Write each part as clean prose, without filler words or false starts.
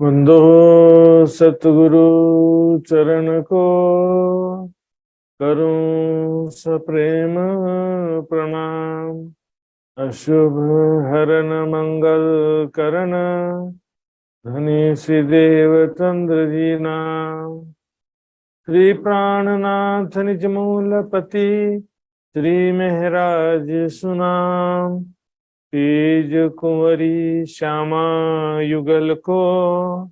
वंदो सतगुरु चरण को, करूं सप्रेम प्रणाम। अशुभ हरन मंगल करण, धनी श्री देव चंद्र जी नाम। श्री प्राणनाथ निज मूलपति, श्री महराज सुनाम। तेज कुंवरी श्यामा युगल को,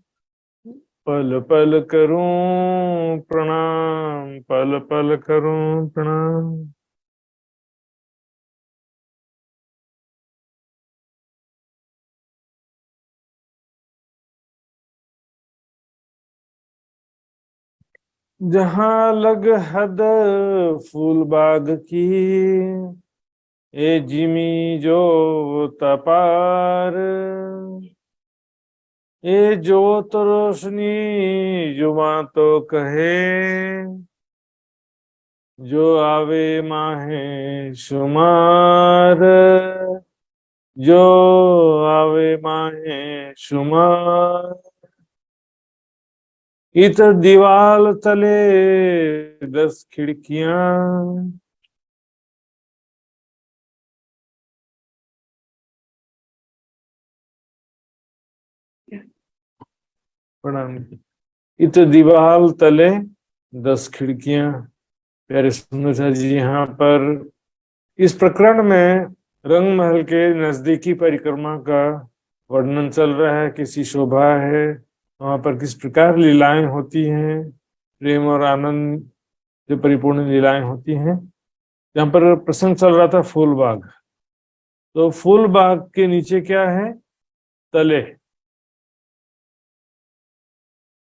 पल पल करूं प्रणाम, पल पल करूं प्रणाम। जहां लग हद फूल बाग की, ए जिमी जो तपार। ए जोत रोशनी जुमा तो कहे, जो आवे माहे शुमार। जो आवे माहे शुमार। इत दीवाल तले 10 खिड़कियां। प्रणाम। इत दीवाल तले 10 खिड़कियां। प्यारे सुंदर जी, यहाँ पर इस प्रकरण में रंग महल के नजदीकी परिक्रमा का वर्णन चल रहा है। किसी शोभा है, वहां पर किस प्रकार लीलाएं होती हैं, प्रेम और आनंद से परिपूर्ण लीलाएं होती हैं। यहाँ पर प्रसंग चल रहा था फूल बाग। तो फूल बाग के नीचे क्या है? तले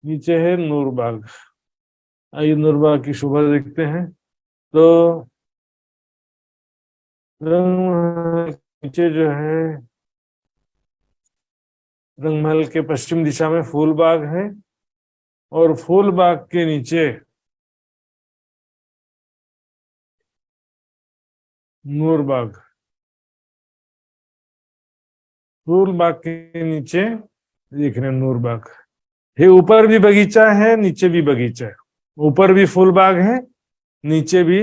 नीचे है नूरबाग। आइए नूरबाग की शोभा देखते हैं। तो रंग नीचे जो है, रंगमहल के पश्चिम दिशा में फूल बाग है, और फूल बाग के नीचे नूरबाग। फूल बाग के नीचे देख रहे हैं नूरबाग है। ऊपर भी बगीचा है, नीचे भी बगीचा है। ऊपर भी फूल बाग है, नीचे भी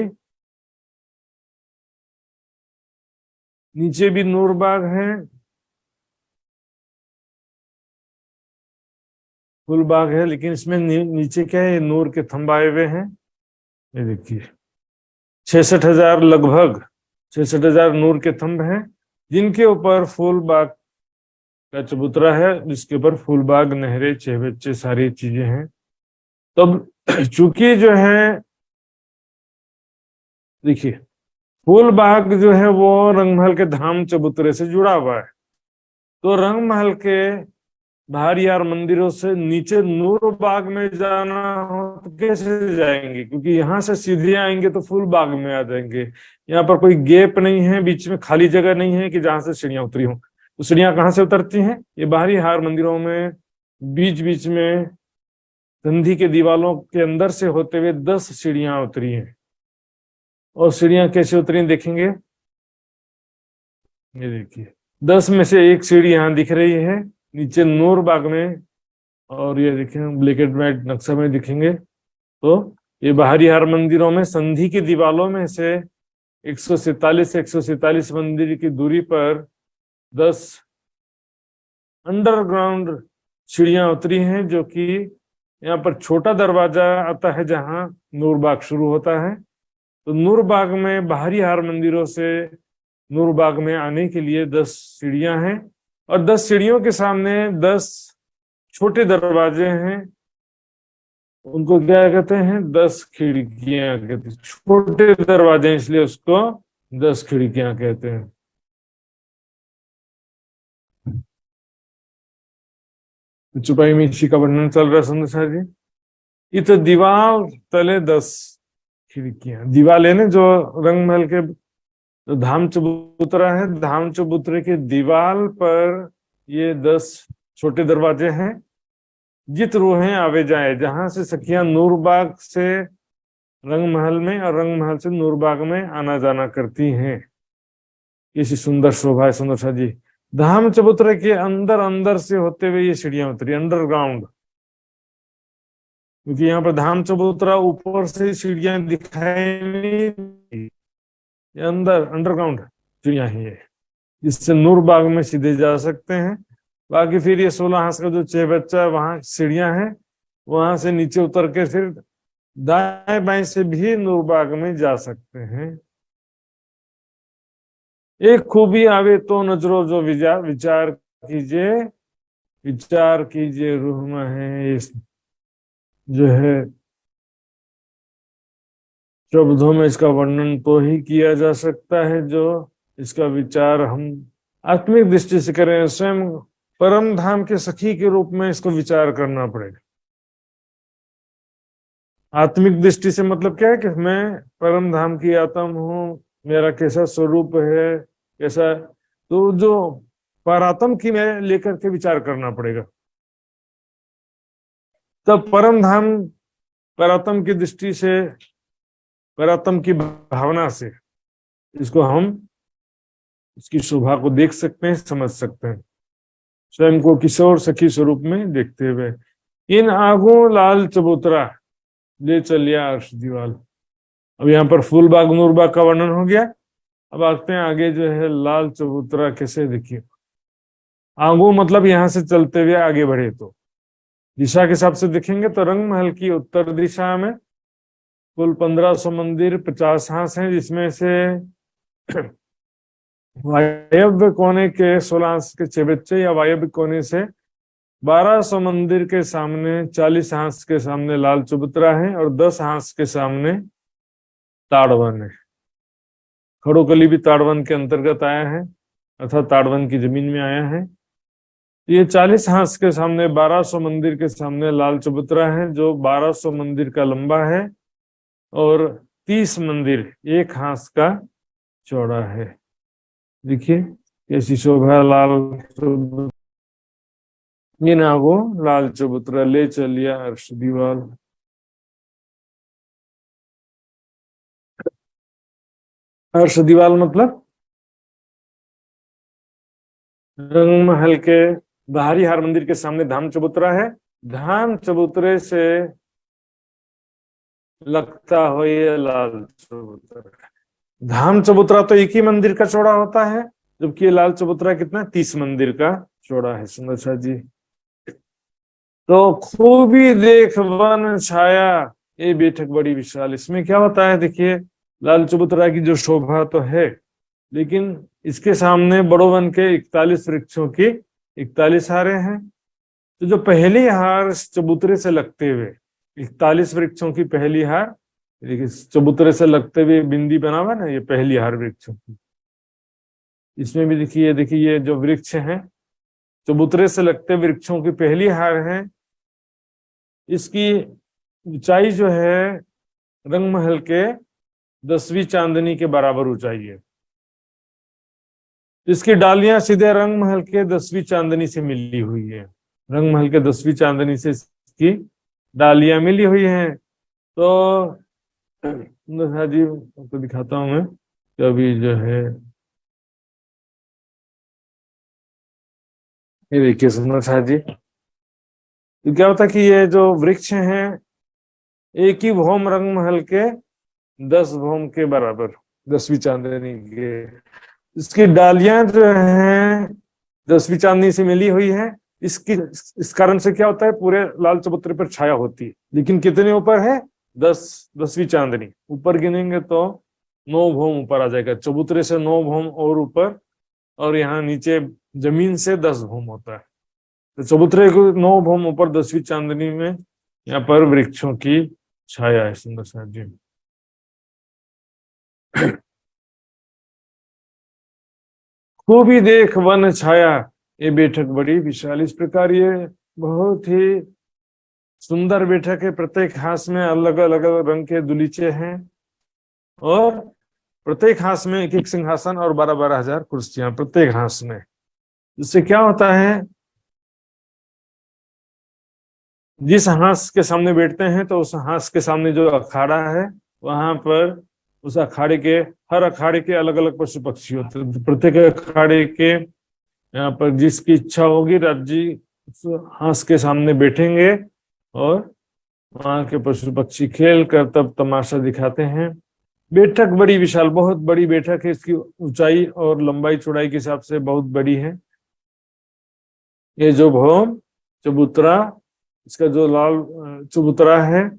नूरबाग है। फूल बाग है, लेकिन इसमें नीचे क्या है? नूर के थंब आए हुए हैं। ये देखिए 66,000, लगभग 66,000 नूर के थंब हैं, जिनके ऊपर फूल बाग का चबूतरा है, जिसके ऊपर फूल बाग, नहरें, चहबच्चे, सारी चीजें हैं। तब चूंकि जो है, देखिए फूल बाग जो है वो रंगमहल के धाम चबूतरे से जुड़ा हुआ है। तो रंगमहल के बाहर यार मंदिरों से नीचे नूर बाग में जाना हो तो कैसे जाएंगे? क्योंकि यहाँ से सीधे आएंगे तो फूल बाग में आ जाएंगे। यहाँ पर कोई गैप नहीं है, बीच में खाली जगह नहीं है कि जहां से सीढ़ियां उतरी हो। तो सीढ़ियां कहाँ से उतरती हैं? ये बाहरी हार मंदिरों में बीच बीच में संधि के दीवालों के अंदर से होते हुए 10 सीढ़ियां उतरी हैं। और सीढ़ियां कैसे उतरी देखेंगे। ये देखिए 10 में से एक सीढ़ी यहाँ दिख रही है नीचे नूर बाग में, और ये देखें ब्लैक एंड व्हाइट नक्शा में दिखेंगे। तो ये बाहरी हार मंदिरों में संधि की दीवालों में से 147 मंदिर की दूरी पर 10 अंडरग्राउंड सीढ़ियां उतरी हैं, जो कि यहाँ पर छोटा दरवाजा आता है जहां नूरबाग शुरू होता है। तो नूरबाग में बाहरी हार मंदिरों से नूरबाग में आने के लिए 10 सीढ़ियां हैं, और 10 सीढ़ियों के सामने 10 छोटे दरवाजे हैं। उनको क्या कहते हैं? 10 खिड़कियां कहते हैं। छोटे दरवाजे इसलिए उसको 10 खिड़कियां कहते हैं। चुपाई में इसी का वर्णन चल रहा है सुंदर जी। ये तो दीवार तले 10 खिड़कियां। दीवार है ना, जो रंगमहल के जो धाम चबूतरा है, धाम चबूतरे के दीवार पर ये 10 छोटे दरवाजे हैं। जित रूहें आवे जाए, जहां से सखियां नूरबाग से रंगमहल में और रंगमहल से नूरबाग में आना जाना करती हैं। कैसी सुंदर शोभा है सुंदर सा जी। धाम चबूतरे के अंदर अंदर से होते हुए ये सीढ़ियां उतरी, अंडरग्राउंड। क्योंकि यहाँ पर धाम चबूतरा ऊपर से ही सीढ़ियां दिखाई नहीं दी। ये अंदर अंडरग्राउंड सीढ़ियां हैं ये, जिससे नूरबाग में सीधे जा सकते हैं। बाकी फिर ये 16 हांस का जो चेहबच्चा वहां सीढ़ियां हैं, वहां से नीचे उतर के फिर दाएं बाएं से भी नूरबाग में जा सकते हैं। एक खूबी आवे तो नजरो जो विचार कीजिए, विचार कीजिए रूह में है। इस जो है शब्दों में इसका वर्णन तो ही किया जा सकता है, जो इसका विचार हम आत्मिक दृष्टि से करें, स्वयं परम धाम के सखी के रूप में इसको विचार करना पड़ेगा। आत्मिक दृष्टि से मतलब क्या है कि मैं परम धाम की आत्मा हूँ, मेरा कैसा स्वरूप है, कैसा, तो जो परात्म की मैं लेकर के विचार करना पड़ेगा। तब परम धाम परात्म की दृष्टि से, परात्म की भावना से इसको हम इसकी शोभा को देख सकते हैं, समझ सकते हैं, स्वयं को किशोर सखी स्वरूप में देखते हुए। इन आगों लाल चबूतरा ले चलिया अर्श दीवाल। अब यहाँ पर फूलबाग नूरबाग का वर्णन हो गया। अब आते हैं आगे, जो है लाल चबूतरा कैसे देखिए। आगों मतलब यहाँ से चलते हुए आगे बढ़े तो दिशा के हिसाब से देखेंगे तो रंग महल की उत्तर दिशा में कुल 1500 मंदिर, 50 हांस हैं, जिसमें से वायव्य कोने के 16 हांस के चेबच्चे या वायव्य कोने से 1200 मंदिर के सामने 40 हांस के सामने लाल चबूतरा है और 10 हांस के सामने ताड़वन है। खड़ोकली भी ताड़वन के अंतर्गत आया है, अर्थात ताड़वन की जमीन में आया है। ये 40 हांस के सामने 1200 मंदिर के सामने लाल चबूतरा है, जो 1200 मंदिर का लंबा है और 30 मंदिर 1 हांस का चौड़ा है। देखिए कैसी शोभा लाल ये नागो लाल चबूतरा ले चलिया अर्श दीवाल। अर्श दीवाल मतलब रंग महल के बाहरी हार मंदिर के सामने धाम चबूतरा है। धाम चबूतरे से लगता हो ये लाल चबूतरा। धाम चबूतरा तो एक ही मंदिर का चौड़ा होता है, जबकि ये लाल चबूतरा कितना 30 मंदिर का चौड़ा है। सुंदर जी, तो खूबी देख वन छाया ये बैठक बड़ी विशाल। इसमें क्या होता है, देखिए लाल चबूतरा की जो शोभा तो है, लेकिन इसके सामने बड़ो वन के 41 वृक्षों की 41 हारे हैं। तो जो पहली हार चबूतरे से लगते हुए 41 वृक्षों की पहली हार, देखिए चबूतरे से लगते हुए बिंदी बना हुआ ना, ये पहली हार वृक्षों की। इसमें भी देखिए ये जो वृक्ष हैं चबूतरे से लगते वृक्षों की पहली हार है। इसकी ऊंचाई जो है रंग महल के 10वीं चांदनी के बराबर ऊंचाई है। इसकी डालियां सीधे रंग महल के 10वीं चांदनी से मिली हुई है। रंग महल के 10वीं चांदनी से इसकी डालियां मिली हुई हैं। तो जी आपको दिखाता हूं मैं, अभी जो है ये देखिए सुंदर जी, तो क्या होता है कि ये जो वृक्ष हैं एक ही भौम रंग महल के 10 भौम के बराबर 10वीं चांदनी के। इसकी डालियां जो हैं 10वीं चांदनी से मिली हुई है। इस कारण से क्या होता है, पूरे लाल चबूतरे पर छाया होती है। लेकिन कितने ऊपर है, 10वीं चांदनी ऊपर गिनेंगे तो 9 भौम ऊपर आ जाएगा। चबूतरे से 9 भौम और ऊपर, और यहाँ नीचे जमीन से 10 भौम होता है। तो चबूतरे को 9 भौम ऊपर 10वीं चांदनी में यहाँ पर वृक्षों की छाया है। सुंदर सा जी, खूबी देख वन छाया ये बैठक बड़ी विशाल। इस प्रकार ये बहुत ही सुंदर बैठक है। प्रत्येक हांस में अलग अलग रंग के दुलीचे हैं और प्रत्येक हांस में एक एक सिंहासन और 12-12 हजार कुर्सियां प्रत्येक हांस में। इससे क्या होता है, जिस हांस के सामने बैठते हैं तो उस हांस के सामने जो अखाड़ा है वहां पर उस अखाड़े के हर अखाड़े के अलग अलग पशु पक्षी होते हैं। प्रत्येक अखाड़े के यहाँ पर जिसकी इच्छा होगी राज्य हंस के सामने बैठेंगे और वहां के पशु पक्षी खेल कर तब तमाशा दिखाते हैं। बैठक बड़ी विशाल, बहुत बड़ी बैठक है, इसकी ऊंचाई और लंबाई चौड़ाई के हिसाब से बहुत बड़ी है। ये जो भवन चबूतरा, इसका जो लाल चबूतरा है,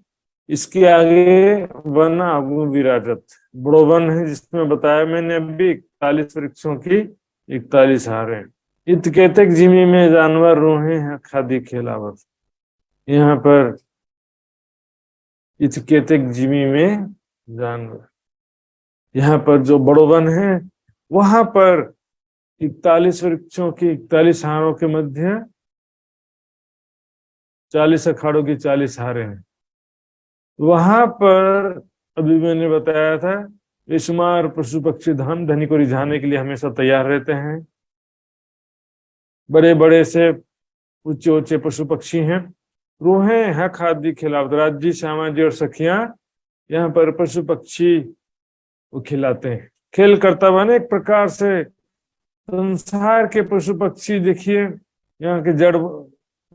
इसके आगे वन आगू विराजत, बड़ो वन है जिसमें बताया मैंने अभी 41 वृक्षों की 41 हारें। इत केतक जिमी में जानवर रोहे हैं खादी खेलावत। यहाँ पर इत केतक जिमी में जानवर, यहाँ पर जो बड़ो वन है वहां पर 41 वृक्षों की 41 हारों के मध्य 40 अखाड़ों की 40 हारें हैं। वहां पर अभी मैंने बताया था बेशुमार पशु पक्षी धन धनी को रिझाने के लिए हमेशा तैयार रहते हैं। बड़े बड़े से ऊंचे ऊंचे पशु पक्षी हैं। रूहें है खादी खिलावत, राज्य श्यामा जी और सखियां यहाँ पर पशु पक्षी वो खिलाते हैं। खेल करता हुआ ना, एक प्रकार से संसार के पशु पक्षी देखिए यहाँ के जड़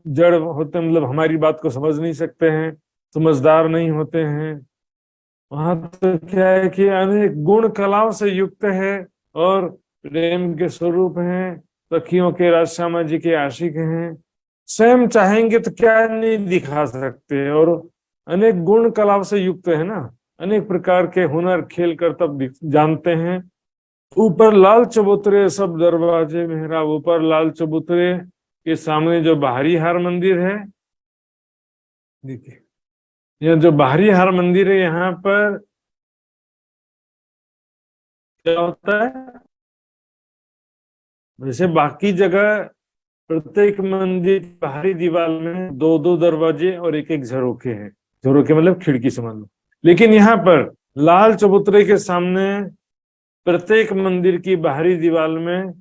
जड़ होते, मतलब हमारी बात को समझ नहीं सकते हैं, समझदार नहीं होते हैं। वहां तो क्या है कि अनेक गुण कलाओं से युक्त है और प्रेम के स्वरूप हैं, सखियों के राज श्यामा जी के आशिक हैं। स्वयं चाहेंगे तो क्या नहीं दिखा सकते, और अनेक गुण कलाओं से युक्त है ना, अनेक प्रकार के हुनर खेल कर तब जानते हैं। ऊपर लाल चबूतरे सब दरवाजे मेहराब, ऊपर लाल चबूतरे के सामने जो बाहरी हार मंदिर है, देखिए यह जो बाहरी हार मंदिर है, यहाँ पर क्या होता है, जैसे बाकी जगह प्रत्येक मंदिर बाहरी दीवार में दो दो दरवाजे और एक एक झरोखे हैं, झरोखे मतलब खिड़की समझ लो। लेकिन यहाँ पर लाल चबूतरे के सामने प्रत्येक मंदिर की बाहरी दीवार में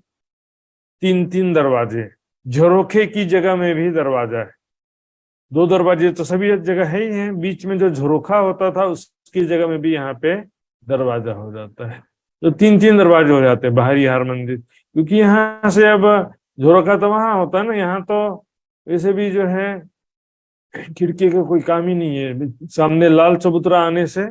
3-3 दरवाजे, झरोखे की जगह में भी दरवाजा है। 2 दरवाजे तो सभी जगह है ही हैं, बीच में जो झरोखा होता था उसकी जगह में भी यहाँ पे दरवाजा हो जाता है। तो 3-3 दरवाजे हो जाते हैं बाहरी हार मंदिर, क्योंकि यहाँ से अब झरोखा तो वहां होता है ना, यहाँ तो वैसे भी जो है खिड़की का कोई काम ही नहीं है। सामने लाल चबूतरा आने से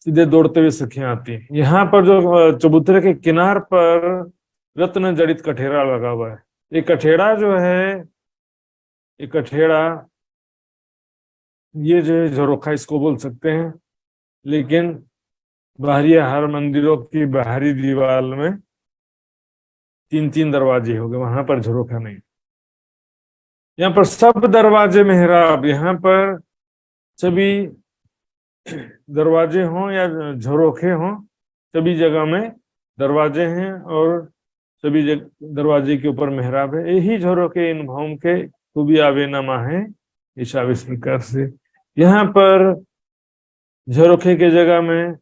सीधे दौड़ते हुए सखियां आती हैं। यहाँ पर जो चबूतरे के किनार पर रत्न जड़ित कठेरा लगा हुआ है। ये कठेड़ा जो है, ये कठेड़ा, ये जो है झरोखा इसको बोल सकते हैं। लेकिन बाहरी हार मंदिरों की बाहरी दीवार में 3-3 दरवाजे हो गए, वहां पर झरोखा नहीं। यहाँ पर सब दरवाजे मेहराब, यहाँ पर सभी दरवाजे हों या झरोखे हों, सभी जगह में दरवाजे हैं और सभी दरवाजे के ऊपर मेहराब है। यही झरोखे इन भवन के खूबी आवेनमा है इस आविष्कार से। यहाँ पर झरोखे के जगह में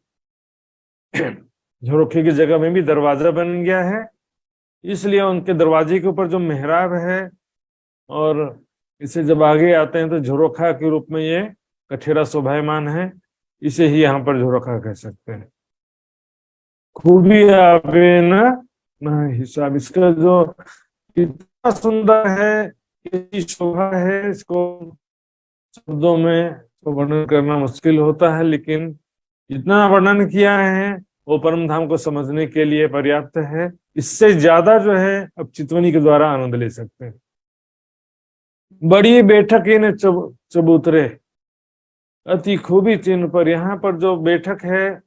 झरोखे की जगह में भी दरवाजा बन गया है, इसलिए उनके दरवाजे के ऊपर जो मेहराब है, और इसे जब आगे आते हैं तो झरोखा के रूप में ये कठेरा शोभायमान है, इसे ही यहाँ पर झरोखा कह सकते हैं। खूबी आवे न हिसाब, इसका जो इतना सुंदर है, इतनी शोभा है, इसको शब्दों में तो वर्णन करना मुश्किल होता है, लेकिन जितना वर्णन किया है वो परम धाम को समझने के लिए पर्याप्त है। इससे ज्यादा जो है अब चितवनी के द्वारा आनंद ले सकते हैं। बड़ी बैठक इन चबूतरे अति खूबी चिन्ह पर, यहाँ पर जो बैठक है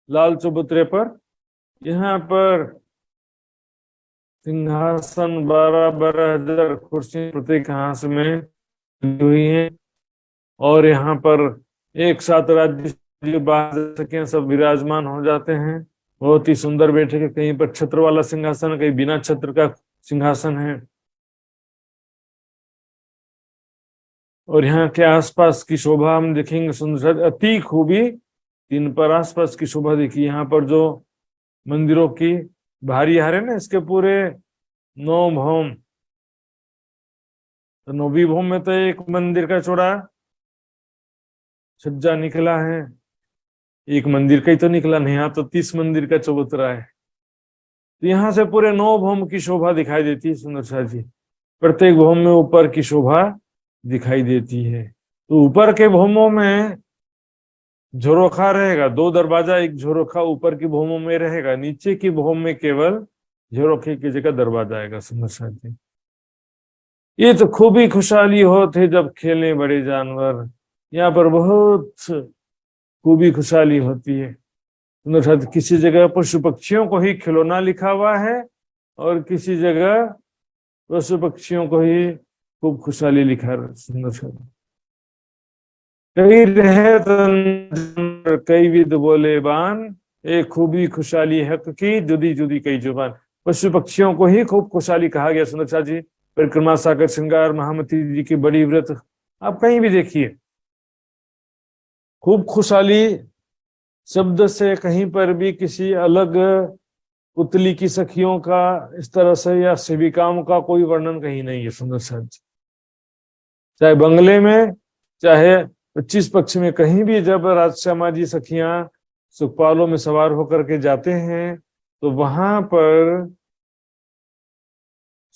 लाल चबूतरे पर, यहाँ पर सिंहासन 12,000 कुर्सी प्रत्येक हाथ में हुई है, और यहाँ पर एक साथ राज्य सके सब विराजमान हो जाते हैं। बहुत ही सुंदर बैठक है, कहीं पर छत्र वाला सिंहासन, कहीं बिना छत्र का सिंहासन है। और यहाँ के आसपास की शोभा हम देखेंगे, सुंदर अति खूबी इन पर आसपास की शोभा देखिए। यहाँ पर जो मंदिरों की भारी हार है ना, इसके पूरे 9 भौम, तो 9वीं भौम में तो एक मंदिर का चौड़ा छज्जा निकला है, एक मंदिर का ही तो निकला नहीं, यहाँ तो 30 मंदिर का चबूतरा है। तो यहाँ से पूरे 9 भौम की शोभा दिखाई देती है सुंदरसा जी। प्रत्येक भौम में ऊपर की शोभा दिखाई देती है। तो ऊपर के भौमों में झरोखा रहेगा, 2 दरवाजा, एक झरोखा ऊपर की भौमों में रहेगा, नीचे की भौम में केवल झरोखे की जगह दरवाजा आएगा सुंदरसा जी। ये तो खूबी खुशहाली होते जब खेले बड़े जानवर। यहाँ पर बहुत खूबी खुशहाली होती है सुंदरसा जी। किसी जगह पशु पक्षियों को ही खिलौना लिखा हुआ है और किसी जगह पशु पक्षियों को ही खूब खुशहाली लिखा है सुंदरसा जी। कई रहे तन कई विद बोले बान, एक खूबी खुशहाली हक की जुदी जुदी कई जुबान। पशु पक्षियों को ही खूब खुशहाली कहा गया सुंदरसा जी। परिक्रमा सागर श्रृंगार महामती जी की बड़ी व्रत, आप कहीं भी देखिए खूब खुशहाली शब्द से कहीं पर भी किसी अलग पुतली की सखियों का इस तरह से या सेविकाओं का कोई वर्णन कहीं नहीं है सुंदरसा जी। चाहे बंगले में चाहे 25 पक्ष में कहीं भी जब राजश्यामा जी सखियां सुखपालों में सवार होकर के जाते हैं तो वहां पर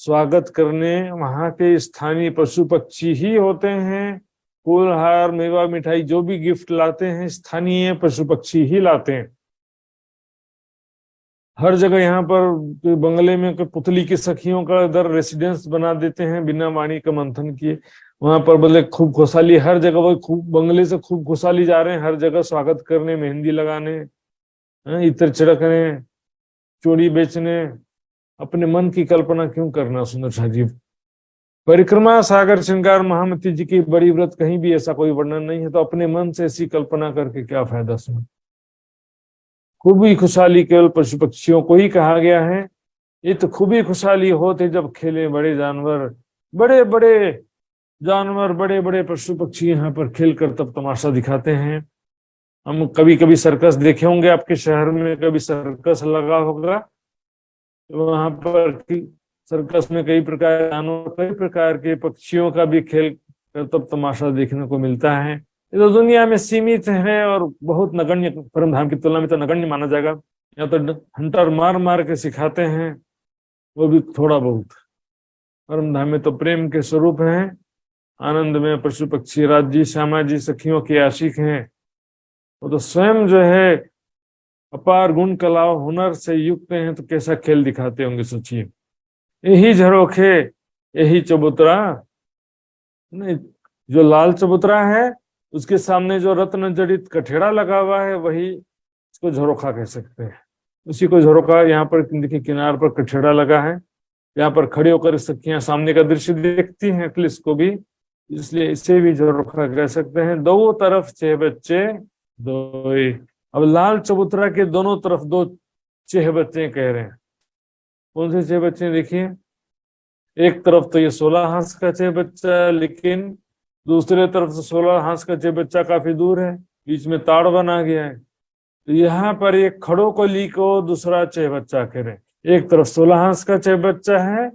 स्वागत करने वहां के स्थानीय पशु पक्षी ही होते हैं। फूलहार मेवा मिठाई जो भी गिफ्ट लाते हैं स्थानीय पशु पक्षी ही लाते हैं। हर जगह यहाँ पर बंगले में पुतली की सखियों का इधर रेसिडेंस बना देते हैं बिना वाणी का मंथन किए। वहां पर बोले खूब खुशहाली, हर जगह वो खूब बंगले से खूब खुशहाली जा रहे हैं, हर जगह स्वागत करने, मेहंदी लगाने, इत्र छिड़कने, चूड़ी बेचने। अपने मन की कल्पना क्यों करना सुंदरसा जी। परिक्रमा सागर श्रृंगार महामती जी की बड़ी व्रत कहीं भी ऐसा कोई वर्णन नहीं है, तो अपने मन से ऐसी कल्पना करके क्या फायदा सुन। खूबी खुशहाली केवल पशु पक्षियों को ही कहा गया है। ये तो खूबी खुशहाली होते जब खेले बड़े जानवर। बड़े बड़े जानवर, बड़े बड़े पशु पक्षी यहाँ पर खेल कर तब तमाशा दिखाते हैं। हम कभी कभी सर्कस देखे होंगे, आपके शहर में कभी सर्कस लगा होगा, वहां पर सर्कस में कई प्रकार जानवर, कई प्रकार के पक्षियों का भी खेल कर तब तमाशा देखने को मिलता है। ये तो दुनिया में सीमित है और बहुत नगण्य, परम धाम की तुलना में तो नगण्य माना जाएगा। या तो हंटर मार मार के सिखाते हैं, वो भी थोड़ा बहुत। परम धाम में तो प्रेम के स्वरूप हैं, आनंद में पशु पक्षी राज्य श्यामा जी सखियों के आशिक हैं। वो तो स्वयं जो है अपार गुण कला हुनर से युक्त हैं, तो कैसा खेल दिखाते होंगे सोचिए। यही झरोखे, यही चबूतरा, नहीं जो लाल चबूतरा है उसके सामने जो रत्न जड़ित कठेड़ा लगा हुआ है वही इसको झरोखा कह सकते हैं। उसी को झरोखा, यहाँ पर देखिए किनार पर कठेड़ा लगा है, यहाँ पर खड़े होकर सखियां सामने का दृश्य देखती हैं एटलीस्ट को भी, इसलिए इसे भी झरोखा कह सकते हैं। दो तरफ 6 बच्चे दो। अब लाल चबूतरा के दोनों तरफ 2 6 बच्चे कह रहे हैं। कौन से 6 बच्चे देखिए, एक तरफ तो ये 16 हाथ का 6 बच्चा, लेकिन दूसरे तरफ से 16 हाथ का 6 बच्चा काफी दूर है, बीच में ताड़ बना गया है। तो यहाँ पर एक खड़ो कली को दूसरा 6 बच्चा कह रहे हैं। एक तरफ 16 हाथ का 6 बच्चा है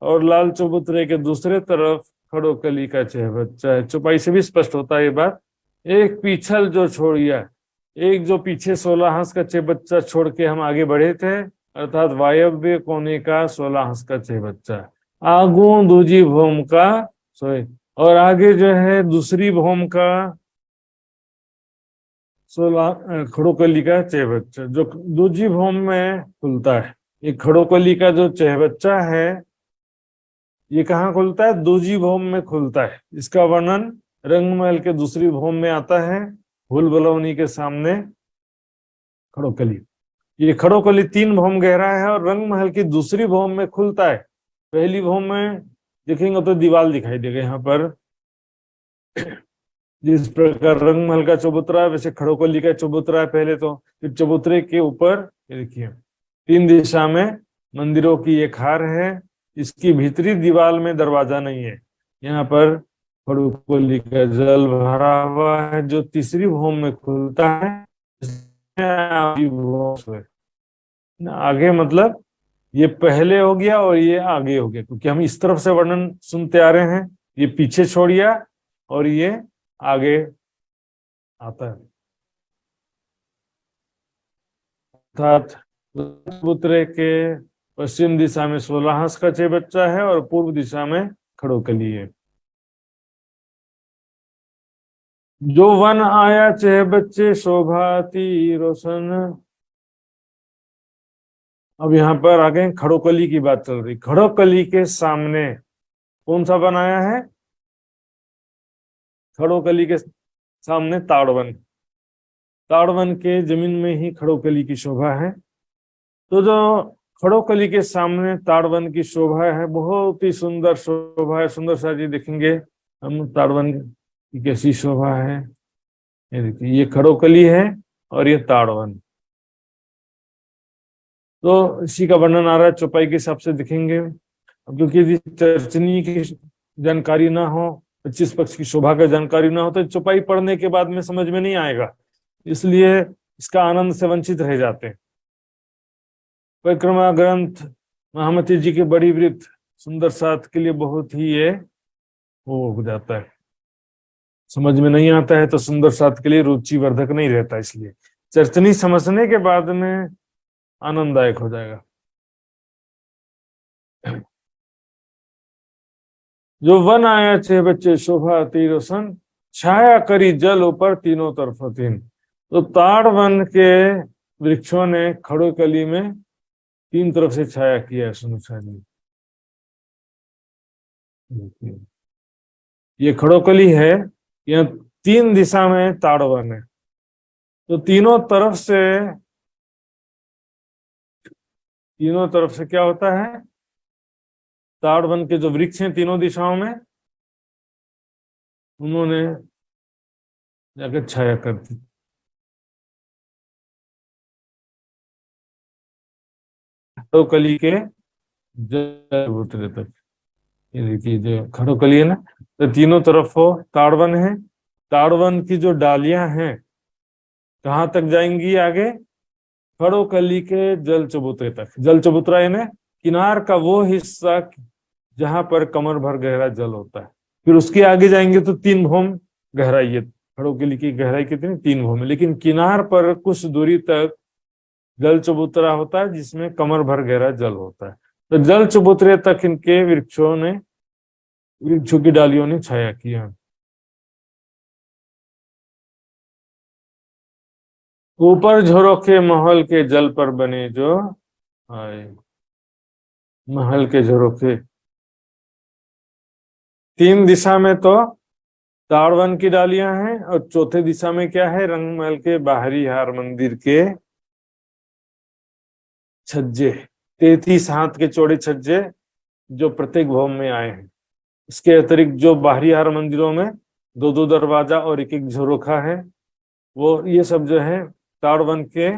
और लाल चबूतरे के दूसरे तरफ खड़ो कली का 6 बच्चा है। चौपाई से भी स्पष्ट होता है ये बात। एक पीछल जो छोड़ गया, एक जो पीछे 16 हाथ का 6 बच्चा छोड़ के हम आगे बढ़े थे, अर्थात वायव्य कोने का 16 हाथ का 6 बच्चा, आगू दूजी भौम का सोए, और आगे जो है दूसरी भौम का 16 खड़ोकली का 6 बच्चा जो दूजी भौम में खुलता है। ये खड़ोकली का जो 6 बच्चा है ये कहाँ खुलता है, दूजी भौम में खुलता है। इसका वर्णन रंगमहल के दूसरी भौम में आता है, भूल बलौनी के सामने खड़ोकली। ये खड़ोकली 3 भौम गहरा है और रंगमहल की दूसरी भौम में खुलता है। पहली भौम में देखेंगे तो दीवार दिखाई देगा यहाँ पर, जिस प्रकार रंगमहल का चबूतरा है वैसे खड़ोकली का चबूतरा है पहले तो, फिर चबूतरे के ऊपर देखिए 3 दिशा में मंदिरों की एक हार है। इसकी भीतरी दीवार में दरवाजा नहीं है। यहाँ पर खड़ोकली का जल भरा हुआ है जो तीसरी भौम में खुलता है। आगे मतलब ये पहले हो गया और ये आगे हो गया, क्योंकि हम इस तरफ से वर्णन सुनते आ रहे हैं। ये पीछे छोड़िया और ये आगे आता है, अर्थात चबूतरे के पश्चिम दिशा में 16 हंस का चेबच्चा है और पूर्व दिशा में खड़ोकली है। जो वन आया चेबच्चे शोभाती रोशन। अब यहाँ पर आगे खड़ोकली की बात चल रही। खड़ोकली के सामने कौन सा वन आया है? खड़ोकली के सामने ताड़वन। ताड़वन के जमीन में ही खड़ोकली की शोभा है। तो जो खड़ोकली के सामने ताड़वन की शोभा है, बहुत ही सुंदर शोभा है। सुंदर सा जी देखेंगे हम ताड़वन की कैसी शोभा है। ये देखिए, ये खड़ोकली है और ये ताड़वन। तो इसी का वर्णन आ रहा है, चौपाई के हिसाब से दिखेंगे। क्योंकि यदि चरचनी की जानकारी ना हो, 25 पक्ष की शोभा का जानकारी ना हो, तो चौपाई पढ़ने के बाद में समझ में नहीं आएगा, इसलिए इसका आनंद से वंचित रह जाते हैं। परिक्रमा ग्रंथ महामती जी के बड़ी वृत्त सुंदर साथ के लिए बहुत ही ये वो हो जाता है, समझ में नहीं आता है तो सुंदर साथ के लिए रुचिवर्धक नहीं रहता। इसलिए चरचनी समझने के बाद में आनंददायक हो जाएगा। जो वन आया छे बच्चे शोभा अति रोशन, छाया करी जल ऊपर तीनों तरफ तीन। तो ताड़ वन के वृक्षों ने खड़ोकली में तीन तरफ से छाया किया है। सुनो ये खड़ोकली है, यह तीन दिशा में ताड़ वन है। तो तीनों तरफ से क्या होता है? ताड़ वन के जो वृक्ष हैं तीनों दिशाओं में, उन्होंने जाकर छाया कर दी। खड़ोकली के जल उतरे तक। ये देखिए जो खड़ोकली है ना, तो तीनों तरफ हो ताड़वन है। ताड़वन की जो डालियां हैं कहाँ तक जाएंगी? आगे खड़ोकली के जल चबूतरे तक। जल चबूतरा यानी किनार का वो हिस्सा जहां पर कमर भर गहरा जल होता है। फिर उसके आगे जाएंगे तो 3 भौम गहराई है। खड़ोकली की गहराई कितनी? 3 भौम है। लेकिन किनार पर कुछ दूरी तक जल चबूतरा होता है जिसमें कमर भर गहरा जल होता है। तो जल चबूतरे तक इनके वृक्षों की डालियों ने छाया किया। ऊपर झरोखे महल के जल पर बने जो आए। महल के झरोखे 3 दिशा में तो ताड़वन की डालियां हैं और चौथे दिशा में क्या है? रंगमहल के बाहरी हार मंदिर के छज्जे। 33 हाथ के चौड़े छज्जे जो प्रत्येक भवन में आए हैं। इसके अतिरिक्त जो बाहरी हार मंदिरों में 2-2 दरवाजा और एक झरोखा है, वो ये सब जो है ताड़वन के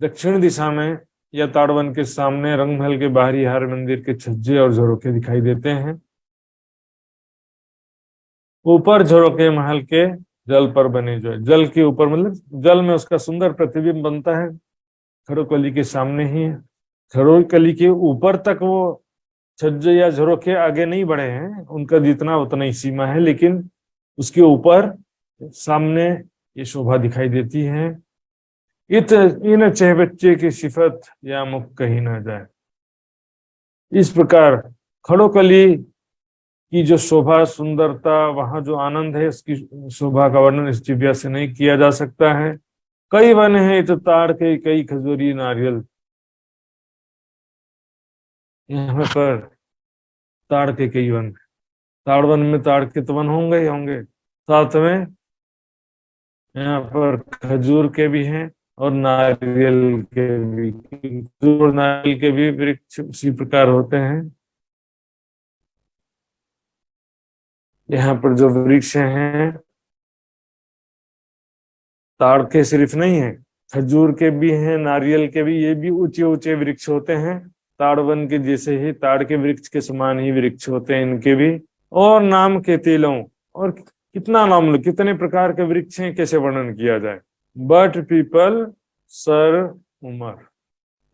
दक्षिण दिशा में या ताड़वन के सामने रंगमहल के बाहरी हार मंदिर के छज्जे और झरोखे दिखाई देते हैं। ऊपर झरोखे महल के जल पर बने जो है, जल के ऊपर मतलब जल में उसका सुंदर प्रतिबिंब बनता है। खड़ोकली के सामने ही है। खड़ोकली के ऊपर तक वो छज्जे या झरोखे आगे नहीं बढ़े हैं, उनका जितना उतना ही सीमा है, लेकिन उसके ऊपर सामने ये शोभा दिखाई देती है। इन चहबच्चे की सिफत या मुख कही ना जाए। इस प्रकार खड़ोकली की जो शोभा सुंदरता, वहां जो आनंद है, उसकी शोभा का वर्णन इस दिव्या से नहीं किया जा सकता है। कई वन है तो ताड़ के, कई खजूरी नारियल। यहाँ पर ताड़ के कई वन। ताड़ वन में ताड़ के तो वन होंगे ही होंगे, साथ में यहाँ पर खजूर के भी हैं और नारियल के भी। खजूर नारियल के भी वृक्ष उसी प्रकार होते हैं। यहाँ पर जो वृक्ष हैं ताड़ के सिर्फ नहीं है, खजूर के भी हैं, नारियल के भी। ये भी ऊंचे ऊंचे वृक्ष होते हैं, ताड़वन के जैसे ही, ताड़ के वृक्ष के समान ही वृक्ष होते हैं इनके भी। और नाम के तेलों, और कितना नाम लो, कितने प्रकार के वृक्ष हैं, कैसे वर्णन किया जाए। But people sir Umar.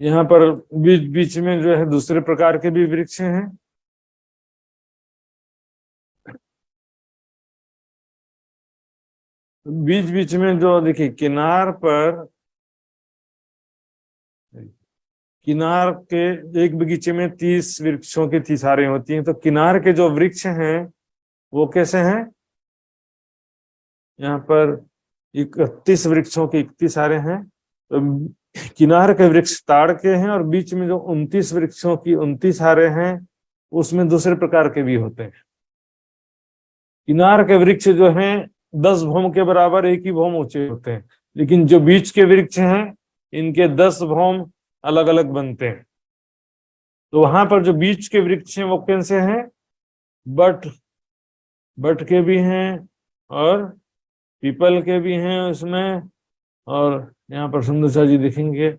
यहाँ पर बीच बीच में जो है दूसरे प्रकार के भी वृक्ष हैं। बीच बीच में जो देखिए किनार पर किनार के एक बगीचे में 30 वृक्षों की 30 हारें होती हैं, तो किनार के जो वृक्ष हैं वो कैसे हैं? यहाँ पर 31 वृक्षों की 31 हारें हैं। तो किनार के वृक्ष ताड़ के हैं, और बीच में जो 29 वृक्षों की 29 हारें हैं उसमें दूसरे प्रकार के भी होते हैं। किनार के वृक्ष जो हैं 10 भौम के बराबर, एक ही भौम ऊंचे होते हैं, लेकिन जो बीच के वृक्ष हैं इनके 10 भौम अलग अलग बनते हैं। तो वहां पर जो बीच के वृक्ष हैं वो कौन से हैं? बट के भी हैं और पीपल के भी हैं उसमें। और यहाँ पर सुंदर सा जी देखेंगे,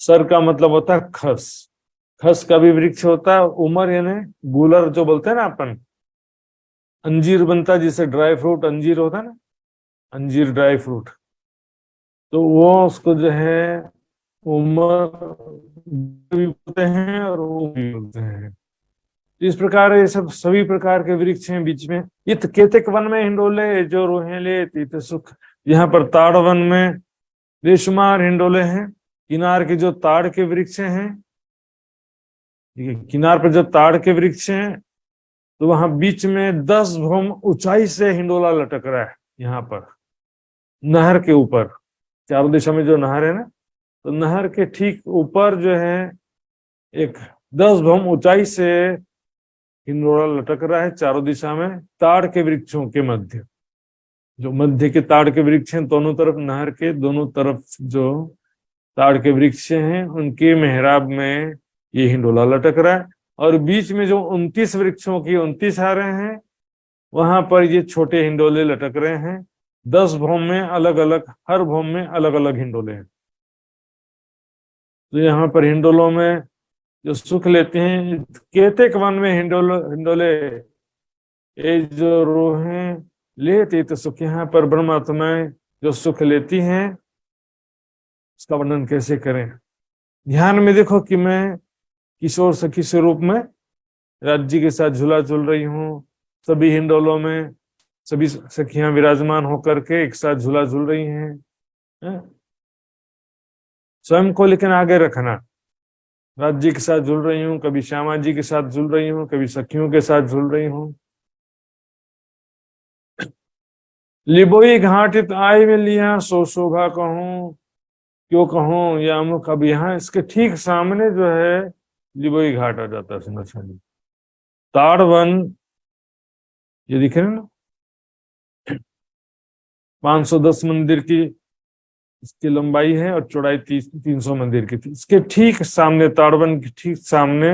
सर का मतलब होता है खस, खस का भी वृक्ष होता है। उमर यानी गूलर जो बोलते हैं ना अपन, अंजीर बनता है जिसे ड्राई फ्रूट अंजीर होता है ना, अंजीर ड्राई फ्रूट, तो वो उसको जो है उमर भी बोलते हैं और वो भी बोलते हैं। इस प्रकार ये सब सभी प्रकार के वृक्ष हैं बीच में। इत केतक वन में हिंडोले जो रोहेले तीत सुख, यहाँ पर ताड़ वन में बेशुमार हिंडोले हैं। किनार के जो ताड़ के वृक्ष हैं, किनार पर जो ताड़ के वृक्ष हैं तो वहां बीच में 10 भौम ऊंचाई से हिंडोला लटक रहा है। यहाँ पर नहर के ऊपर, चारों दिशा में जो नहर है ना, तो नहर के ठीक ऊपर जो है एक 10 भौम ऊंचाई से हिंडोला लटक रहा है चारों दिशा में, ताड़ के वृक्षों के मध्य। जो मध्य के ताड़ के वृक्ष हैं, दोनों तरफ नहर के दोनों तरफ जो ताड़ के वृक्ष हैं उनके मेहराब में ये हिंडोला लटक रहा है। और बीच में जो 29 वृक्षों की 29 हारें हैं वहां पर ये छोटे हिंडोले लटक रहे हैं। 10 भौम में अलग अलग, हर भौम में अलग अलग हिंडोले हैं। तो यहाँ पर हिंडोलों में जो सुख लेते हैं, केतक वन में हिंडोले ये जो रोहें लेते तो सुख, यहाँ पर ब्रह्मात्माएं जो सुख लेती हैं उसका वर्णन कैसे करें। ध्यान में देखो कि मैं किशोर सखी स्वरूप में राज्य के साथ झूला झूल रही हूँ। सभी हिंडोलों में सभी सखियां विराजमान होकर के एक साथ झूला झूल रही हैं। स्वयं को लेकिन आगे रखना, राज्य के साथ झूल रही हूँ, कभी श्यामा जी के साथ झूल रही हूँ, कभी सखियों के साथ झूल रही हूँ। लिबोई घाटित आय में लिया सो शोभा कहूं, क्यों कहूं या अमुक। अब यहाँ इसके ठीक सामने जो है लिबोई घाट आ जाता है। सुंदर ताड़ वन ये दिख रहे ना, 510 मंदिर की इसकी लंबाई है और चौड़ाई 300 मंदिर की थी। इसके ठीक सामने, ताड़वन के ठीक सामने,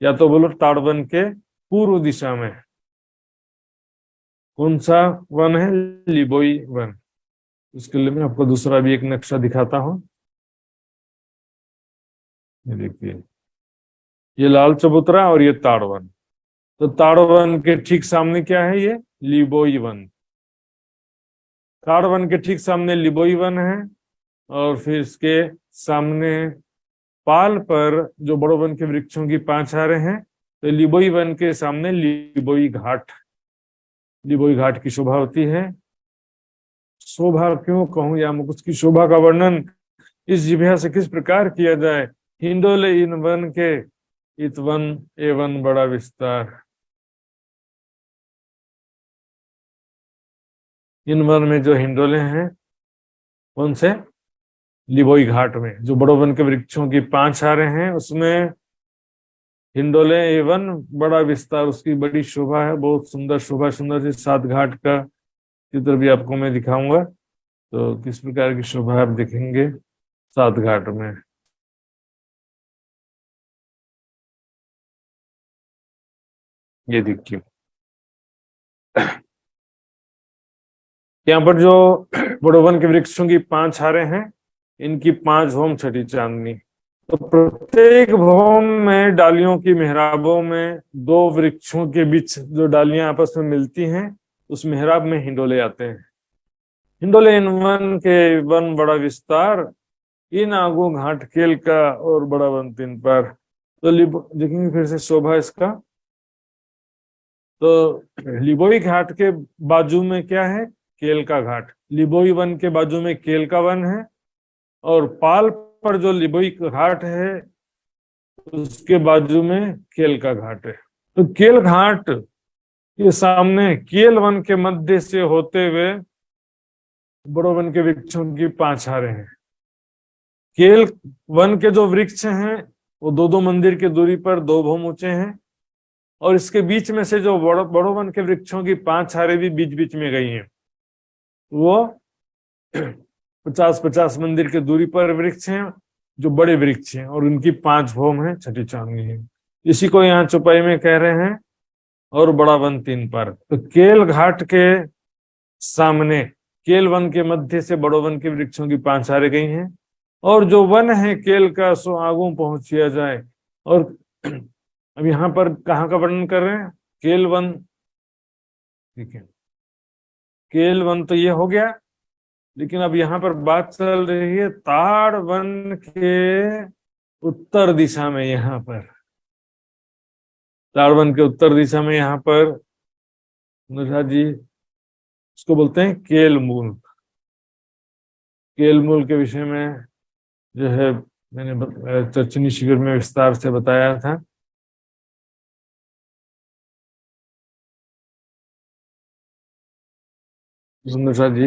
या तो बोलो ताड़वन के पूर्व दिशा में कौन सा वन है? लिबोई वन। इसके लिए मैं आपको दूसरा भी एक नक्शा दिखाता हूं। ये देखिए, ये लाल चबूतरा और ये ताड़वन। तो ताड़वन के ठीक सामने क्या है? ये लिबोई वन। ताड़वन के ठीक सामने लिबोई वन है, और फिर इसके सामने पाल पर जो बड़ो वन के वृक्षों की 5 हारें हैं, तो लिबोई वन के सामने लिबोई घाट, लिबोई घाट की शोभा होती है। शोभा क्यों कहूं या उसकी शोभा का वर्णन इस जिभ्या से किस प्रकार किया जाए। हिंडोले इन वन के इत वन एवन बड़ा विस्तार। इन वन में जो हिंडोले हैं कौन से? लिबोई घाट में जो बड़ो वन के वृक्षों की 5 हारें हैं उसमें हिंडोले एवन बड़ा विस्तार, उसकी बड़ी शोभा है, बहुत सुंदर शोभा। सुंदर सी 7 घाट का चित्र भी आपको मैं दिखाऊंगा, तो किस प्रकार की शोभा आप देखेंगे 7 घाट में। ये देखिए, यहाँ पर जो बड़ो वन के वृक्षों की 5 हारें हैं, इनकी 5 भौम छठी चांदनी। तो प्रत्येक भौम में डालियों की मेहराबों में 2 वृक्षों के बीच जो डालियां आपस में मिलती हैं उस मेहराब में हिंडोले आते हैं। हिंडोले इन वन के वन बड़ा विस्तार, इन आगू घाट केल का और बड़ा वन 3 पर। तो देखेंगे फिर से शोभा इसका। तो लिबोई घाट के बाजू में क्या है? केल का घाट। लिबोई वन के बाजू में केल का वन है, और पाल पर जो लिबोई घाट है उसके बाजू में केल का घाट है। तो केल घाट के सामने केल वन के मध्य से होते हुए बड़ो वन के वृक्षों की पांचारें हैं। केल वन के जो वृक्ष हैं वो दो दो मंदिर की दूरी पर 2 भौम ऊंचे हैं, और इसके बीच में से जो बड़ो वन के वृक्षों की 5 छारें भी बीच बीच में गई हैं, वो 50-50 मंदिर की दूरी पर वृक्ष हैं, जो बड़े वृक्ष हैं, और उनकी 5 भौम है, छठी चांदनी है। इसी को यहाँ चौपाई में कह रहे हैं और बड़ा वन 3 पर। तो केल घाट के सामने केल वन के मध्य से बड़ो वन के वृक्षों की 5 छारें गई हैं, और जो वन है केल का सो आगू पहुंचिया जाए। और अब यहाँ पर कहाँ का वर्णन कर रहे हैं? केल वन, ठीक है, केल वन तो ये हो गया, लेकिन अब यहाँ पर बात चल रही है ताड़ वन के उत्तर दिशा में। यहाँ पर ताड़ वन के उत्तर दिशा में यहाँ पर अनुराधा जी उसको बोलते हैं केल मूल। केल मूल के विषय में जो है मैंने चर्चनी शिविर में विस्तार से बताया था। अनुराधा जी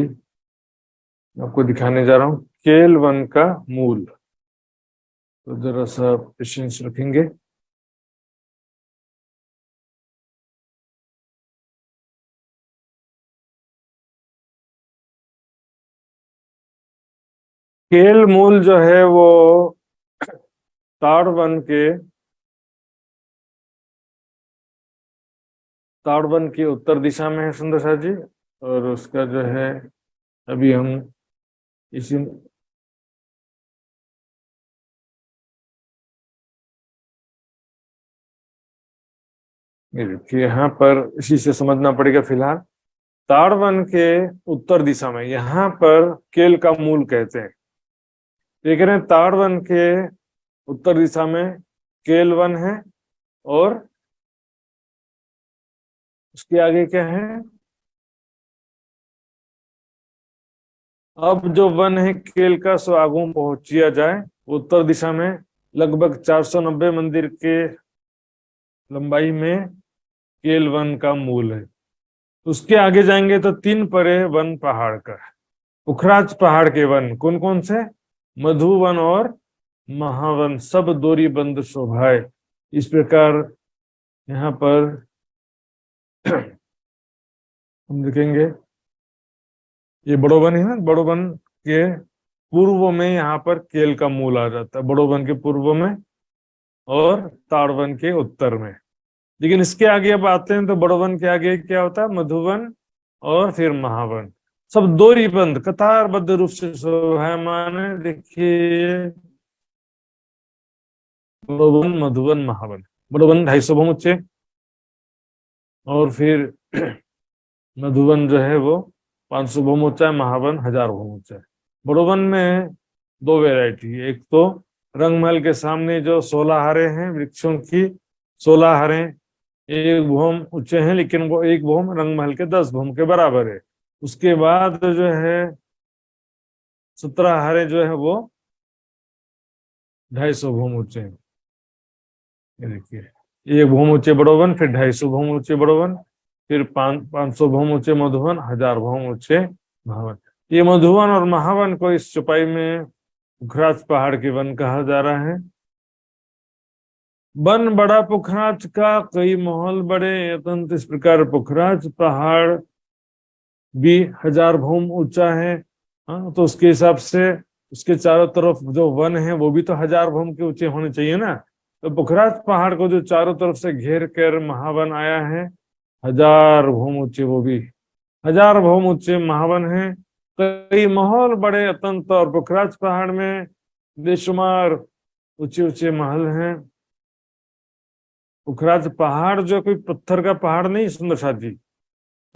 आपको दिखाने जा रहा हूँ केल वन का मूल। तो जरा सा पेशेंस रखेंगे। केल मूल जो है वो ताड़ वन की उत्तर दिशा में है सुंदर जी। और उसका जो है अभी हम इसी यहाँ पर इसी से समझना पड़ेगा। फिलहाल ताड़ वन के उत्तर दिशा में यहाँ पर केल का मूल कहते हैं। देख रहे हैं ताड़ वन के उत्तर दिशा में केल वन है, और उसके आगे क्या है? अब जो वन है केल का सो आगू पहुंचिया जाए। उत्तर दिशा में लगभग 490 मंदिर के लंबाई में केल वन का मूल है। उसके आगे जाएंगे तो 3 परे वन पहाड़ का। पुखराज पहाड़ के वन कौन कौन से? मधुवन और महावन, सब दोरी बंद शोभाए। इस प्रकार यहाँ पर हम देखेंगे ये बड़ो वन है ना, बड़ो वन के पूर्व में यहाँ पर केल का मूल आ जाता है, बड़ो वन के पूर्व में और ताड़ वन के उत्तर में। लेकिन इसके आगे अब आते हैं तो बड़ो वन के आगे क्या होता है? मधुवन और फिर महावन, सब दोरी बंद कतारबद्ध रूप से शोभायमान है। देखिए बड़ोवन, मधुवन, महावन। बड़ोवन 250 भौम ऊंचे, और फिर मधुवन जो है वो 500 भौम ऊंचा है, महावन 1000 भौम ऊंचा है। बड़ोवन में 2 वैरायटी है। एक तो रंगमहल के सामने जो 16 हारे हैं वृक्षों की, 16 हारे 1 भौम ऊंचे हैं, लेकिन वो 1 भौम रंगमहल के 10 भौम के बराबर है। उसके बाद जो है 17 हारे जो है वो 250 भौम ऊंचे हैं। ये देखिए 1 भौम ऊंचे बड़ोवन, फिर 250 भौम ऊंचे बड़ोवन, फिर 500 भौम ऊंचे मधुवन, 1000 भौम ऊंचे महावन। ये मधुवन और महावन को इस चौपाई में पुखराज पहाड़ के वन कहा जा रहा है। वन बड़ा पुखराज का, कई महल बड़े अत्यंत। इस प्रकार पुखराज पहाड़ भी 1000 भौम ऊंचा है। हाँ, तो उसके हिसाब से उसके चारों तरफ जो वन है वो भी तो 1000 भौम के ऊंचे होने चाहिए ना। तो पुखराज पहाड़ को जो चारों तरफ से घेर कर महावन आया है, 1000 भौम ऊंचे, वो भी 1000 भौम ऊंचे महावन है। कई महल बड़े अत्यंत, और पुखराज पहाड़ में बेशुमार ऊंचे ऊंचे महल हैं। पुखराज पहाड़ जो कोई पत्थर का पहाड़ नहीं सुंदर साथ जी,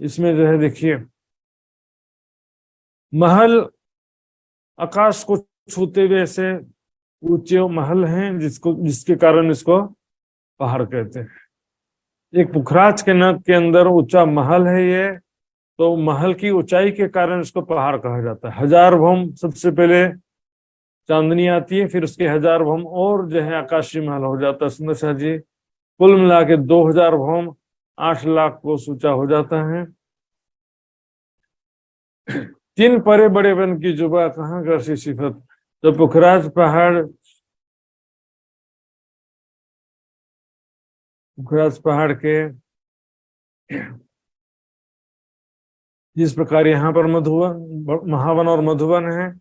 इसमें जो है देखिए महल आकाश को छूते हुए ऐसे ऊंचे महल हैं, जिसके कारण इसको पहाड़ कहते हैं। एक पुखराज के नग के अंदर ऊंचा महल है ये, तो महल की ऊंचाई के कारण इसको पहाड़ कहा जाता है। 1000 भौम सबसे पहले चांदनी आती है, फिर उसके 1000 भौम और जो है आकाशीय महल हो जाता है सुंदर शाह जी। कुल मिला के 2000 भौम 8 लाख को ऊंचा हो जाता है। 3 परे बड़े वन की जुबा कहाँ कर सी सिफत, तो पुखराज पहाड़ के जिस प्रकार यहाँ पर मधुवन, महावन और मधुवन है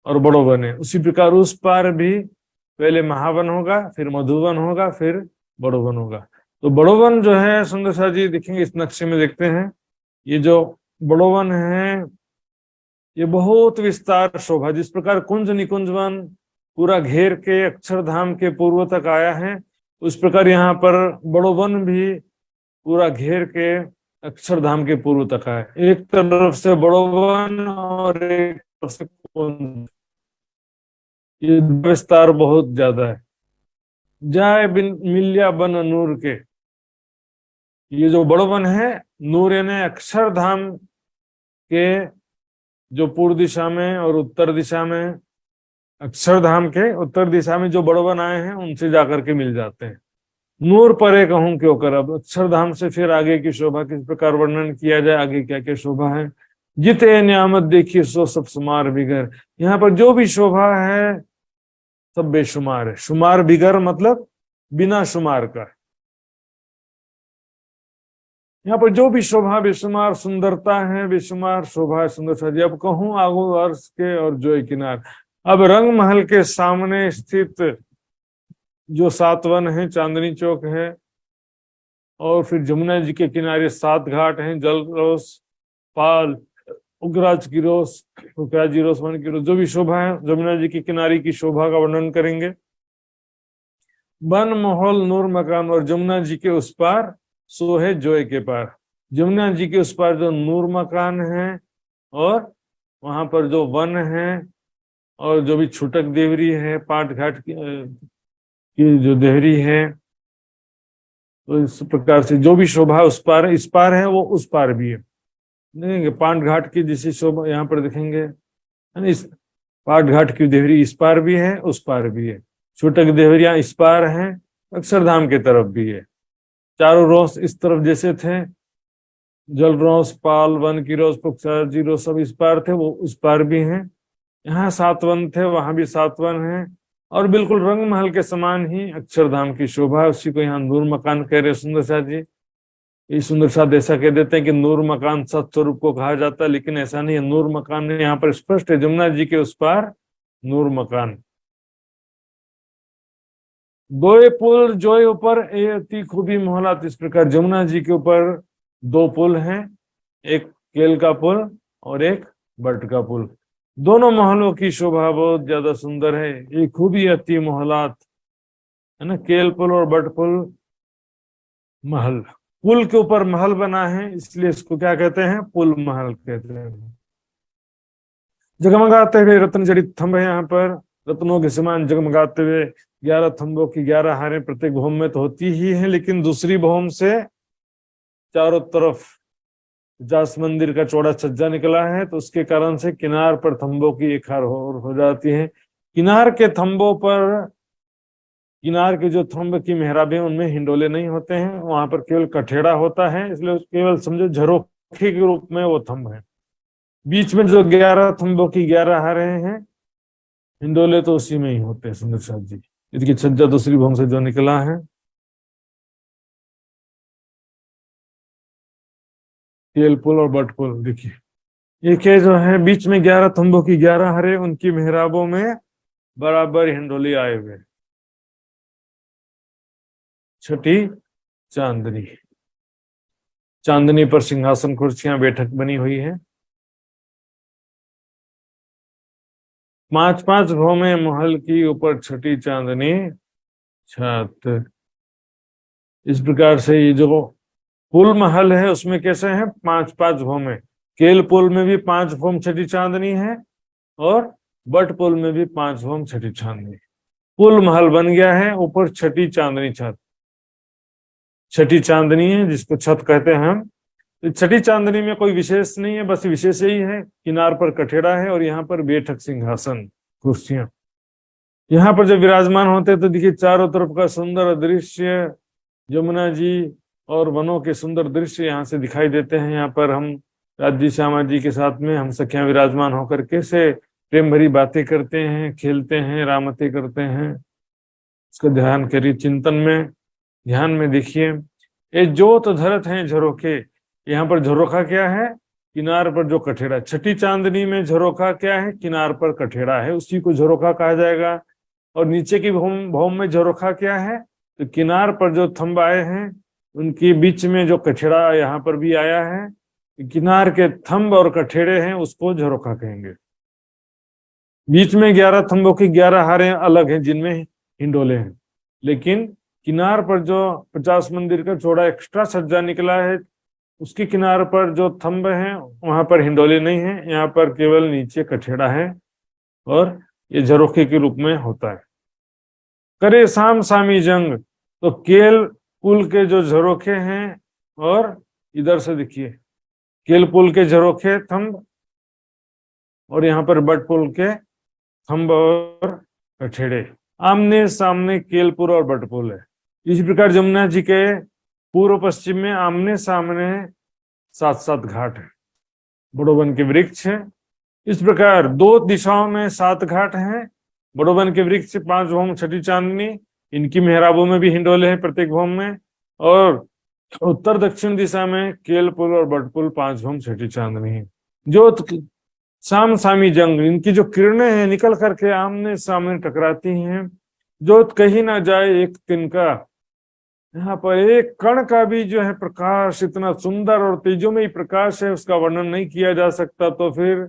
और बड़ो वन है, उसी प्रकार उस पार भी पहले महावन होगा, फिर मधुवन होगा, फिर बड़ो वन होगा। तो बड़ो वन जो है सुंदर शाह जी देखेंगे इस नक्शे में, देखते हैं ये जो बड़ो वन है ये बहुत विस्तार शोभा, जिस प्रकार कुंज निकुंज वन पूरा घेर के अक्षरधाम के पूर्व तक आया है, उस प्रकार यहाँ पर बड़ो वन भी पूरा घेर के अक्षरधाम के पूर्व तक आया। एक तरफ से बड़ो वन और एक तरफ से कुंज, ये विस्तार बहुत ज्यादा है। जाए बिन मिलिया बन नूर के, ये जो बड़ो वन है नूर यानी अक्षरधाम के जो पूर्व दिशा में और उत्तर दिशा में, अक्षरधाम के उत्तर दिशा में जो बड़ो वन आए हैं उनसे जाकर के मिल जाते हैं। नूर परे कहूं क्यों कर, अब अक्षरधाम से फिर आगे की शोभा किस प्रकार वर्णन किया जाए, आगे क्या क्या शोभा है। जिते नियामत देखी सो सब शुमार बिगर, यहाँ पर जो भी शोभा है सब बेशुमार है। शुमार बिगर मतलब बिना शुमार का। यहाँ पर जो भी शोभा बेशुमार, सुंदरता है बेशुमार, शोभा है सुंदर शाह जी। अब कहूं आगू अर्श के और जोय किनार, अब रंग महल के सामने स्थित जो 7 वन है, चांदनी चौक है, और फिर जमुना जी के किनारे 7 घाट हैं, जलरोस, पाल, उग्राज गिरोस, उग्राजिरोस वन गिरोस, जो भी शोभा है जमुना जी के किनारे की शोभा का वर्णन करेंगे। बन माहौल नूर मकान, और जमुना जी के उस पार सो है जोय के पार। जमुना जी के उस पार जो नूर मकान है और वहां पर जो वन है और जो भी छुटक देवरी है, पाट घाट की जो देवरी है, तो इस प्रकार से जो भी शोभा उस पार, इस पार है वो उस पार भी है। देखेंगे पाट घाट की जैसी शोभा यहाँ पर देखेंगे, इस पाट घाट की देवरी इस पार भी है उस पार भी है, छुटक देवरिया इस पार है, अक्षरधाम की तरफ भी है। चारों रोस इस तरफ जैसे थे, जल रोस, पाल, वन की रोस, पुखराजी रोस सब इस पार थे, वो उस पार भी हैं। यहाँ 7 वन थे, वहां भी 7 वन हैं, और बिल्कुल रंग महल के समान ही अक्षरधाम की शोभा है। उसी को यहाँ नूर मकान कह रहे सुंदर शाह जी। ये सुंदर शाह ऐसा कह देते हैं कि नूर मकान सत्स्वरूप को कहा जाता है, लेकिन ऐसा नहीं है। नूर मकान यहाँ पर स्पष्ट है, जमुना जी के उस पार नूर मकान। दोए पुल जोय ऊपर ए अति खूबी मोहलात, इस प्रकार जमुना जी के ऊपर 2 पुल हैं, एक केल का पुल और एक बट का पुल। दोनों महलों की शोभा बहुत ज्यादा सुंदर है, ये खूबी अति मोहलात है ना। केल पुल और बट पुल महल, पुल के ऊपर महल बना है, इसलिए इसको क्या कहते हैं, पुल महल कहते हैं। जगमगाते हुए रत्न जड़ित थंब है, यहाँ पर रत्नों के समान जगमगाते हुए 11 थंबों की 11 हारें प्रत्येक भौम में तो होती ही है, लेकिन दूसरी भौम से चारों तरफ 50 मंदिर का चौड़ा छज्जा निकला है, तो उसके कारण से किनार पर थंबों की एक हार हो जाती है। किनार के थंबों पर, किनार के जो थंब की मेहराबें उनमें हिंडोले नहीं होते हैं, वहां पर केवल कठेड़ा होता है, इसलिए केवल समझो झरोखे के रूप में वो थंब है। बीच में जो 11 थंबों की 11 हारें हैं, हिंडोले तो उसी में ही होते हैं सुंदर शाह जी। इसकी छज्जा दूसरी भौम से जो निकला है, केल पुल और बट पुल, देखिए एक जो है बीच में 11 थंबों की 11 हारें, उनकी मेहराबों में बराबर हिंडोले आए हुए। छठी चांदनी, चांदनी पर सिंहासन कुर्सियां बैठक बनी हुई है। 5-5 भौमें महल की, ऊपर छठी चांदनी छत। इस प्रकार से ये जो पुल महल है उसमें कैसे है, 5-5 भौमें। केल पुल में भी 5 भौम छठी चांदनी है, और बट पुल में भी 5 भौम छठी चांदनी। पुल महल बन गया है, ऊपर छठी चांदनी छत, छठी चांदनी है जिसको छत कहते हैं हम। छठी चांदनी में कोई विशेष नहीं है, बस विशेष यही है किनार पर कठेड़ा है और यहाँ पर बैठक सिंहासन कुर्सियां। यहाँ पर जब विराजमान होते हैं तो देखिए चारों तरफ का सुंदर दृश्य, यमुना जी और वनों के सुंदर दृश्य यहाँ से दिखाई देते हैं। यहाँ पर हम राजी श्यामा जी के साथ में हम सखियां विराजमान होकर कैसे प्रेम भरी बातें करते हैं, खेलते हैं, रामते करते हैं। उसका ध्यान करिए, चिंतन में, ध्यान में देखिए। ये जोत धरत हैं झरोखे, यहाँ पर झरोखा क्या है? किनार पर जो कठेड़ा, छठी चांदनी में झरोखा क्या है? किनार पर कठेड़ा है, उसी को झरोखा कहा जाएगा। और नीचे की भौम में झरोखा क्या है? तो किनार पर जो थंब आए हैं उनके बीच में जो कठेड़ा यहाँ पर भी आया है, किनार के थंब और कठेड़े हैं, उसको झरोखा कहेंगे। बीच में 11 थंबों की 11 हारें अलग हैं जिनमें हिंडोले हैं, लेकिन किनार पर जो 50 मंदिर का चौड़ा एक्स्ट्रा सज्जा निकला है, उसके किनार पर जो थंब हैं वहां पर हिंडोले नहीं है, यहाँ पर केवल नीचे कठेड़ा है और ये झरोखे के रूप में होता है। करे साम सामी जंग, तो केल पुल के जो झरोखे हैं, और इधर से देखिए केल पुल के झरोखे थंब, और यहाँ पर बट पुल के थंब और कठेड़े, आमने सामने केलपुर और बटपुल है। इसी प्रकार जमुना जी के पूर्व पश्चिम में आमने सामने 7-7 घाट है, बड़ोवन के वृक्ष है। इस प्रकार 2 दिशाओं में 7 घाट हैं, बड़ोवन के वृक्ष 5 भौम छठी चांदनी, इनकी मेहराबों में भी हिंडोले हैं प्रत्येक भौम में, और उत्तर दक्षिण दिशा में केलपुल और बटपुल 5 भौम छठी चांदनी है। जो साम सामी जंग, इनकी जो किरणें हैं निकल करके आमने सामने टकराती हैं, जोत कहीं ना जाए एक तिनका, यहाँ पर एक कण का भी जो है प्रकाश इतना सुंदर और तेजोमयी प्रकाश है, उसका वर्णन नहीं किया जा सकता। तो फिर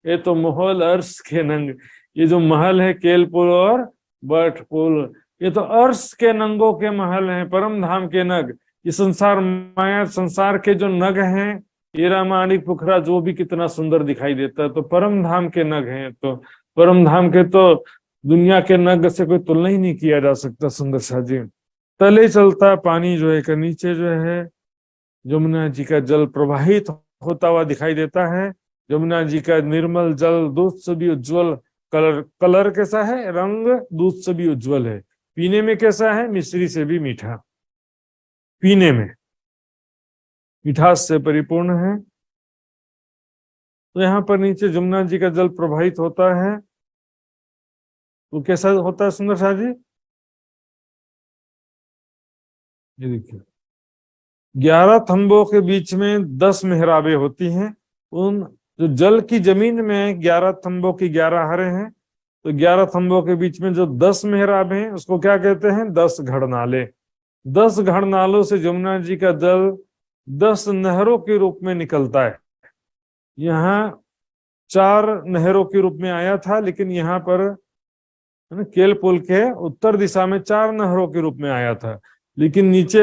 ये तो महल अर्श के नंग, ये जो महल है केलपुल और बटपुल, ये तो अर्श के नंगों के महल हैं, परम धाम के नग। ये संसार माया संसार के जो नग हैं, हीरा माणिक पुखरा जो भी कितना सुंदर दिखाई देता है, तो परम धाम के नग हैं। तो परम धाम के तो दुनिया के नग से कोई तुलना ही नहीं किया जा सकता। सुंदर सा जी तले चलता पानी जो है, नीचे जो है यमुना जी का जल प्रवाहित होता हुआ दिखाई देता है। यमुना जी का निर्मल जल दूध से भी उज्ज्वल, कलर कैसा है? रंग दूध से भी उज्ज्वल है। पीने में कैसा है? मिश्री से भी मीठा, पीने में मिठास से परिपूर्ण है। तो यहाँ पर नीचे यमुना जी का जल प्रवाहित होता है, तो कैसा होता है सुंदर शाह जी? ये देखिए 11 थंबों के बीच में 10 मेहराबें होती हैं। उन जो जल की जमीन में 11 थंबों की 11 हारें हैं, तो 11 थंबों के बीच में जो 10 मेहराबें हैं उसको क्या कहते हैं? 10 घड़नाले। 10 घड़नालों से यमुना जी का जल 10 नहरों के रूप में निकलता है। यहाँ 4 नहरों के रूप में आया था, लेकिन यहाँ पर केल पुल के उत्तर दिशा में 4 नहरों के रूप में आया था, लेकिन नीचे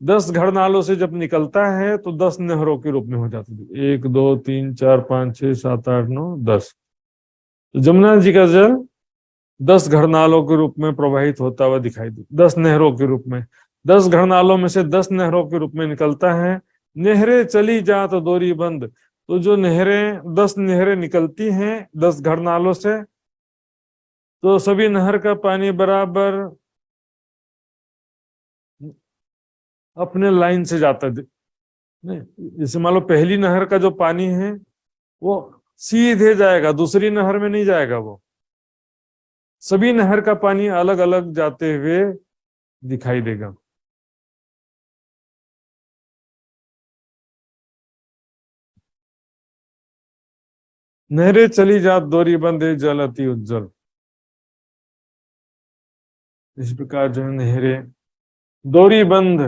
10 घड़नालों से जब निकलता है तो 10 नहरों के रूप में हो जाती है। 1 2 3 4 5 6 7 8 9 10। तो यमुना जी का जल 10 घड़नालों के रूप में प्रवाहित होता हुआ दिखाई दे, 10 नहरों के रूप में। 10 घड़नालों में से 10 नहरों के रूप में निकलता है। नहरें चली जा तो डोरी बंद, तो जो नहरें 10 नहरें निकलती हैं 10 घड़नालों से, तो सभी नहर का पानी बराबर अपने लाइन से जाता है। जैसे मान लो पहली नहर का जो पानी है वो सीधे जाएगा, दूसरी नहर में नहीं जाएगा, वो सभी नहर का पानी अलग अलग जाते हुए दिखाई देगा। नहरें चली जात डोरी बंद जल अति उज्जवल। इस प्रकार जो है नहरें डोरी बंद,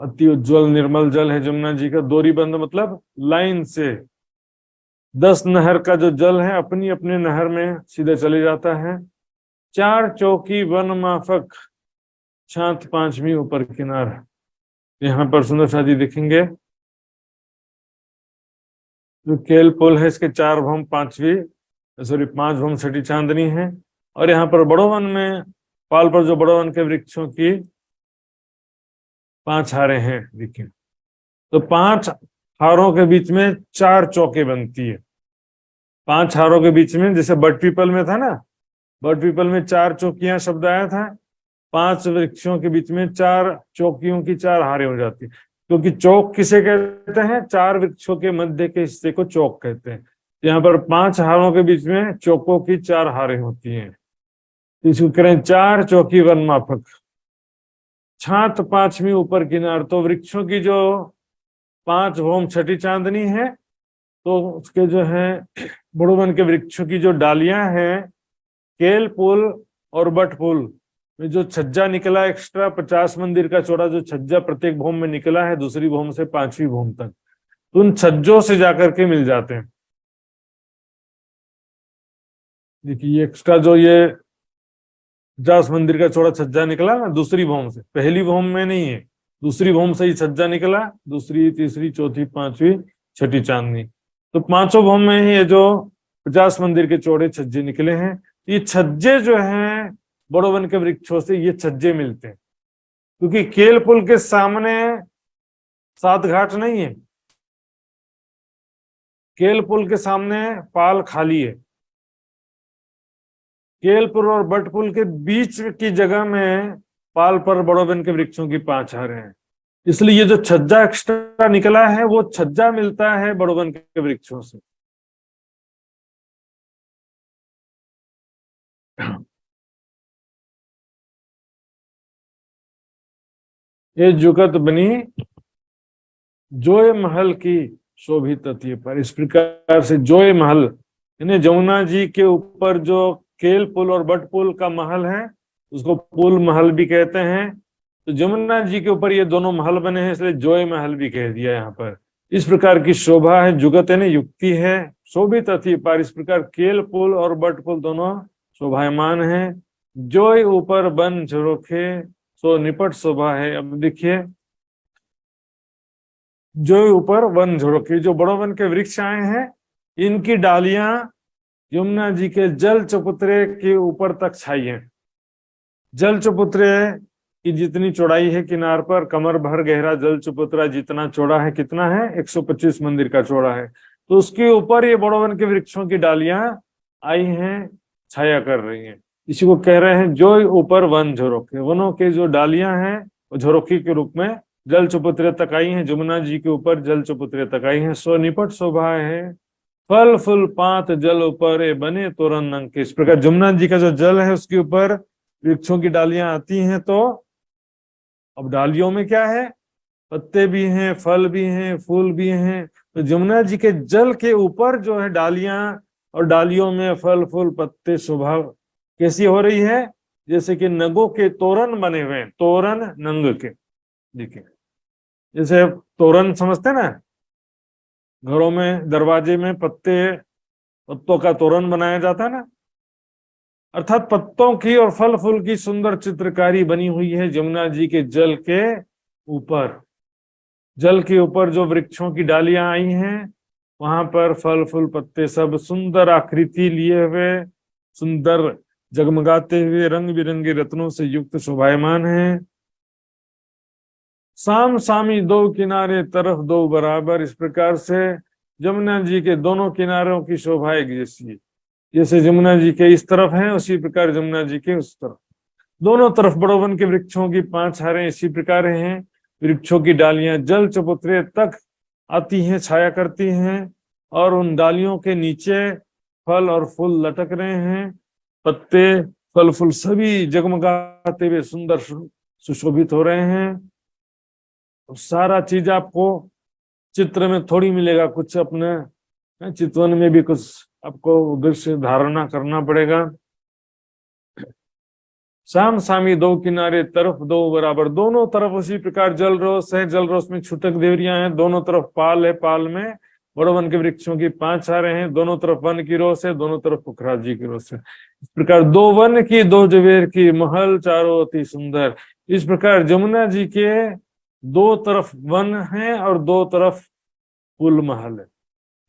अति उज्जवल निर्मल जल है यमुना जी का। डोरी बंद मतलब लाइन से 10 नहर का जो जल है अपनी अपने नहर में सीधे चले जाता है। 4 चौकी वन माफक छात पांचवी ऊपर किनार। यहाँ पर सुंदर शाह जी देखेंगे जो केल पुल है इसके 4 भौम 5 भौम छठी चांदनी है। और यहाँ पर बड़ोवन में पाल पर जो बड़ोवन के वृक्षों की 5 हारें हैं देखिए, तो 5 हारों के बीच में 4 चौके बनती है। 5 हारों के बीच में, जैसे बट पीपल में था ना बट पीपल में 4 चौकियां शब्द आया था, 5 वृक्षों के बीच में 4 चौकियों की 4 हारें हो जाती हैं। क्योंकि चौक किसे कहते हैं, 4 वृक्षों के मध्य के हिस्से को चौक कहते हैं। यहाँ पर 5 हारों के बीच में चौकों की 4 हारें होती हैं, इसको करें 4 चौकी वन माफक। छात 5वीं ऊपर किनार, तो वृक्षों की जो 5 भौम छठी चांदनी है, तो उसके जो है बड़ोवन के वृक्षों की जो डालियां हैं, केल पुल और बट पुल में जो छज्जा निकला एक्स्ट्रा 50 मंदिर का चौड़ा जो छज्जा प्रत्येक भौम में निकला है, दूसरी भौम से 5वीं भौम तक, तो उन छज्जों से जाकर के मिल जाते हैं। देखिए एक्स्ट्रा जो ये 50 मंदिर का चौड़ा छज्जा निकला ना दूसरी भौम से, पहली भौम में नहीं है, दूसरी भौम से ही छज्जा निकला, दूसरी, तीसरी, चौथी, 5वीं, छठी चांदनी, तो 5 भौम में ही ये जो 50 मंदिर के चौड़े छज्जे निकले हैं। ये छज्जे जो हैं बड़ोवन के वृक्षों से ये छज्जे मिलते हैं, क्योंकि केल पुल के सामने 7 घाट नहीं है, केल पुल के सामने पाल खाली है। केलपुर और बटपुल के बीच की जगह में पाल पर बड़ोवन के वृक्षों की 5 हारें हैं, इसलिए ये जो छज्जा एक्स्ट्रा निकला है वो छज्जा मिलता है बड़ोवन के वृक्षों से। ये जुगत बनी जोय महल की शोभित तटीय पर। इस प्रकार से जोय महल यानी जमुना जी के ऊपर जो केल पुल और बट पुल का महल है उसको पुल महल भी कहते हैं, तो जमुना जी के ऊपर ये दोनों महल बने हैं इसलिए जोय महल भी कह दिया यहाँ पर। इस प्रकार की शोभा है, जुगत यानी युक्ति है, शोभित अति पार। इस प्रकार केल पुल और बट पुल दोनों शोभायमान हैं। जोय ऊपर बन झरोखे सो निपट शोभा है। अब देखिए जो ऊपर वन झरोखे, जो बड़ो वन के वृक्ष आए हैं इनकी डालियां यमुना जी के जल चबूतरे के ऊपर तक छाई हैं। जल चबूतरे की जितनी चौड़ाई है किनार पर, कमर भर गहरा जल चबूतरा जितना चौड़ा है, कितना है 125 मंदिर का चौड़ा है, तो उसके ऊपर ये बड़ो वन के वृक्षों की डालियां आई हैं, छाया कर रही हैं। इसी को कह रहे हैं जो ऊपर वन झरोखे। वनों के जो डालियां हैं वो झरोखे के रूप में जल चबूतरे तक आई हैं, जमुना जी के ऊपर जल चबूतरे तक आई हैं। सो निपट शोभा है फल फूल पात जल ऊपर बने तोरण नंग के। इस प्रकार जमुना जी का जो जल है उसके ऊपर वृक्षों की डालियां आती हैं, तो अब डालियों में क्या है, पत्ते भी हैं, फल भी हैं, फूल भी हैं। तो जमुना जी के जल के ऊपर जो है डालियां और डालियों में फल फूल पत्ते शोभा कैसी हो रही है, जैसे कि नगों के तोरण बने हुए हैं, तोरण नंग के। देखिए जैसे तोरण समझते ना, घरों में दरवाजे में पत्तों का तोरण बनाया जाता है ना, अर्थात पत्तों की और फल फूल की सुंदर चित्रकारी बनी हुई है जमुना जी के जल के ऊपर। जल के ऊपर जो वृक्षों की डालियां आई हैं वहां पर फल फूल पत्ते सब सुंदर आकृति लिए हुए, सुंदर जगमगाते हुए रंग बिरंगे रत्नों से युक्त शोभायमान है। साम सामी दो किनारे तरफ दो बराबर। इस प्रकार से जमुना जी के दोनों किनारों की शोभा एक जैसी है, जैसे जमुना जी के इस तरफ है उसी प्रकार जमुना जी के उस तरफ। दोनों तरफ बड़ो वन के वृक्षों की 5 हारें इसी प्रकार हैं। वृक्षों की डालियां जल चबूतरे तक आती हैं, छाया करती हैं, और उन डालियों के नीचे फल और फूल लटक रहे हैं। पत्ते फल फूल सभी जगमगाते हुए सुंदर सुशोभित हो रहे हैं। तो सारा चीज आपको चित्र में थोड़ी मिलेगा, कुछ अपने चितवन में भी कुछ आपको दृश्य धारणा करना पड़ेगा। साम सामी दो किनारे तरफ दो बराबर। दोनों तरफ उसी प्रकार जल रोस है, जल रोस में छुटक देवरियां हैं, दोनों तरफ पाल है, पाल में बड़ो वन के वृक्षों की 5 हारें हैं, दोनों तरफ वन की रोस है, दोनों तरफ पुखराज जी की रोस है। इस प्रकार 2 वन की 2 जवेर की महल चारों अति सुंदर। इस प्रकार जमुना जी के 2 तरफ वन है और 2 तरफ पुल महल है,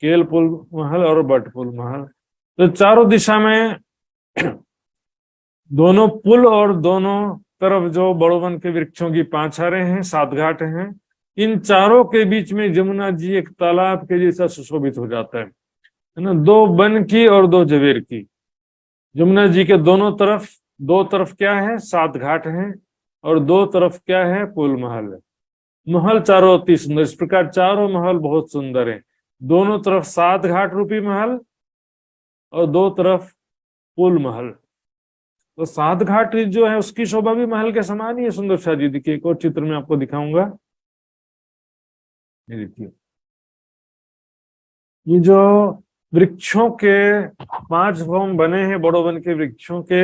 केल पुल महल और बट पुल महल। तो चारों दिशा में दोनों पुल और दोनों तरफ जो बड़ो वन के वृक्षों की 5 हारें हैं, 7 घाट हैं, इन चारों के बीच में जमुना जी एक तालाब के जैसा सुशोभित हो जाता है ना, 2 वन की और 2 जवेर की। यमुना जी के दोनों तरफ, दो तरफ क्या है, 7 घाट हैं, और दो तरफ क्या है, पुल महल है। महल चारों अति सुंदर, इस प्रकार चारों महल बहुत सुंदर है। दोनों तरफ 7 घाट रूपी महल और दो तरफ पुल महल। तो 7 घाट जो है उसकी शोभा भी महल के समान ही है। सुंदर शाह जी देखिए, एक और चित्र में आपको दिखाऊंगा, ये देखिए, ये जो वृक्षों के 5 भवन बने हैं, बड़ो वन के वृक्षों के,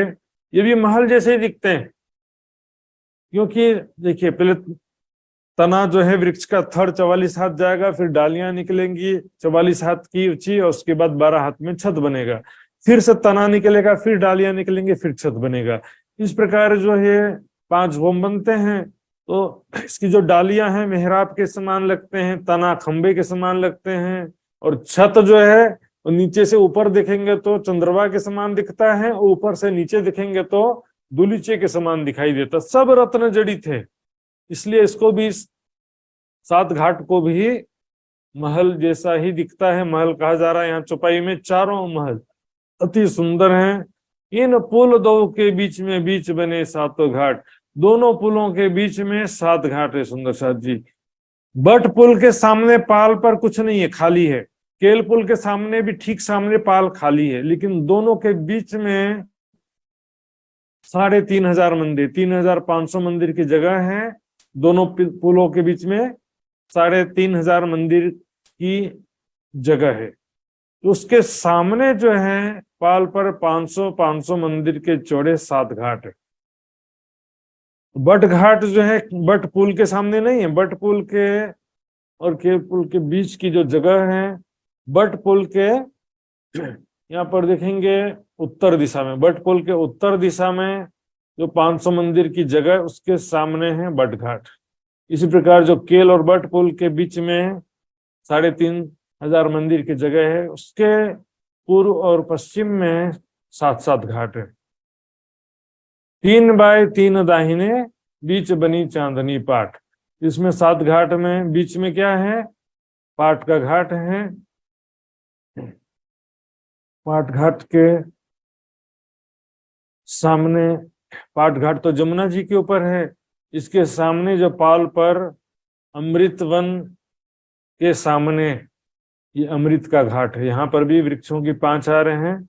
ये भी महल जैसे ही दिखते हैं। क्योंकि देखिए, पहले तना जो है वृक्ष का थड़ 44 हाथ जाएगा, फिर डालियां निकलेंगी 44 हाथ की ऊंची, और उसके बाद 12 हाथ में छत बनेगा। फिर से तना निकलेगा, फिर डालियां निकलेंगे, फिर छत बनेगा। इस प्रकार जो है 5 भवन बनते हैं। तो इसकी जो डालियां हैं मेहराब के समान लगते हैं, तना खंबे के समान लगते हैं, और छत जो है वो नीचे से ऊपर देखेंगे तो चंद्रमा के समान दिखता है, और ऊपर से नीचे देखेंगे तो दुलीचे के समान दिखाई देता। सब रत्न जड़ित है, इसलिए इसको भी, 7 घाट को भी महल जैसा ही दिखता है, महल कहा जा रहा है। यहाँ चौपाई में चारों महल अति सुंदर हैं। इन पुल दो के बीच में बीच बने 7 घाट, दोनों पुलों के बीच में 7 घाट है। सुंदर साथ जी, बट पुल के सामने पाल पर कुछ नहीं है, खाली है। केल पुल के सामने भी ठीक सामने पाल खाली है, लेकिन दोनों के बीच में 3,500 मंदिर, 3,500 मंदिर की जगह है। दोनों पुलों के बीच में 3,500 मंदिर की जगह है। तो उसके सामने जो है पाल पर 500 मंदिर के चौड़े 7 घाट है। बट घाट जो है बट पुल के सामने नहीं है, बट पुल के और के पुल के बीच की जो जगह है, बट पुल के यहाँ पर देखेंगे उत्तर दिशा में, बट पुल के उत्तर दिशा में जो 500 मंदिर की जगह, उसके सामने है बट घाट। इसी प्रकार जो केल और बट पुल के बीच में 3,500 मंदिर की जगह है, उसके पूर्व और पश्चिम में 7 घाट है। 3 बाय 3 दाहिने, बीच बनी चांदनी पाट। इसमें 7 घाट में बीच में क्या है, पाट का घाट है। पाट घाट के सामने, पाट घाट तो जमुना जी के ऊपर है, इसके सामने जो पाल पर अमृत वन के सामने ये अमृत का घाट है। यहाँ पर भी वृक्षों की 5 आ रहे हैं,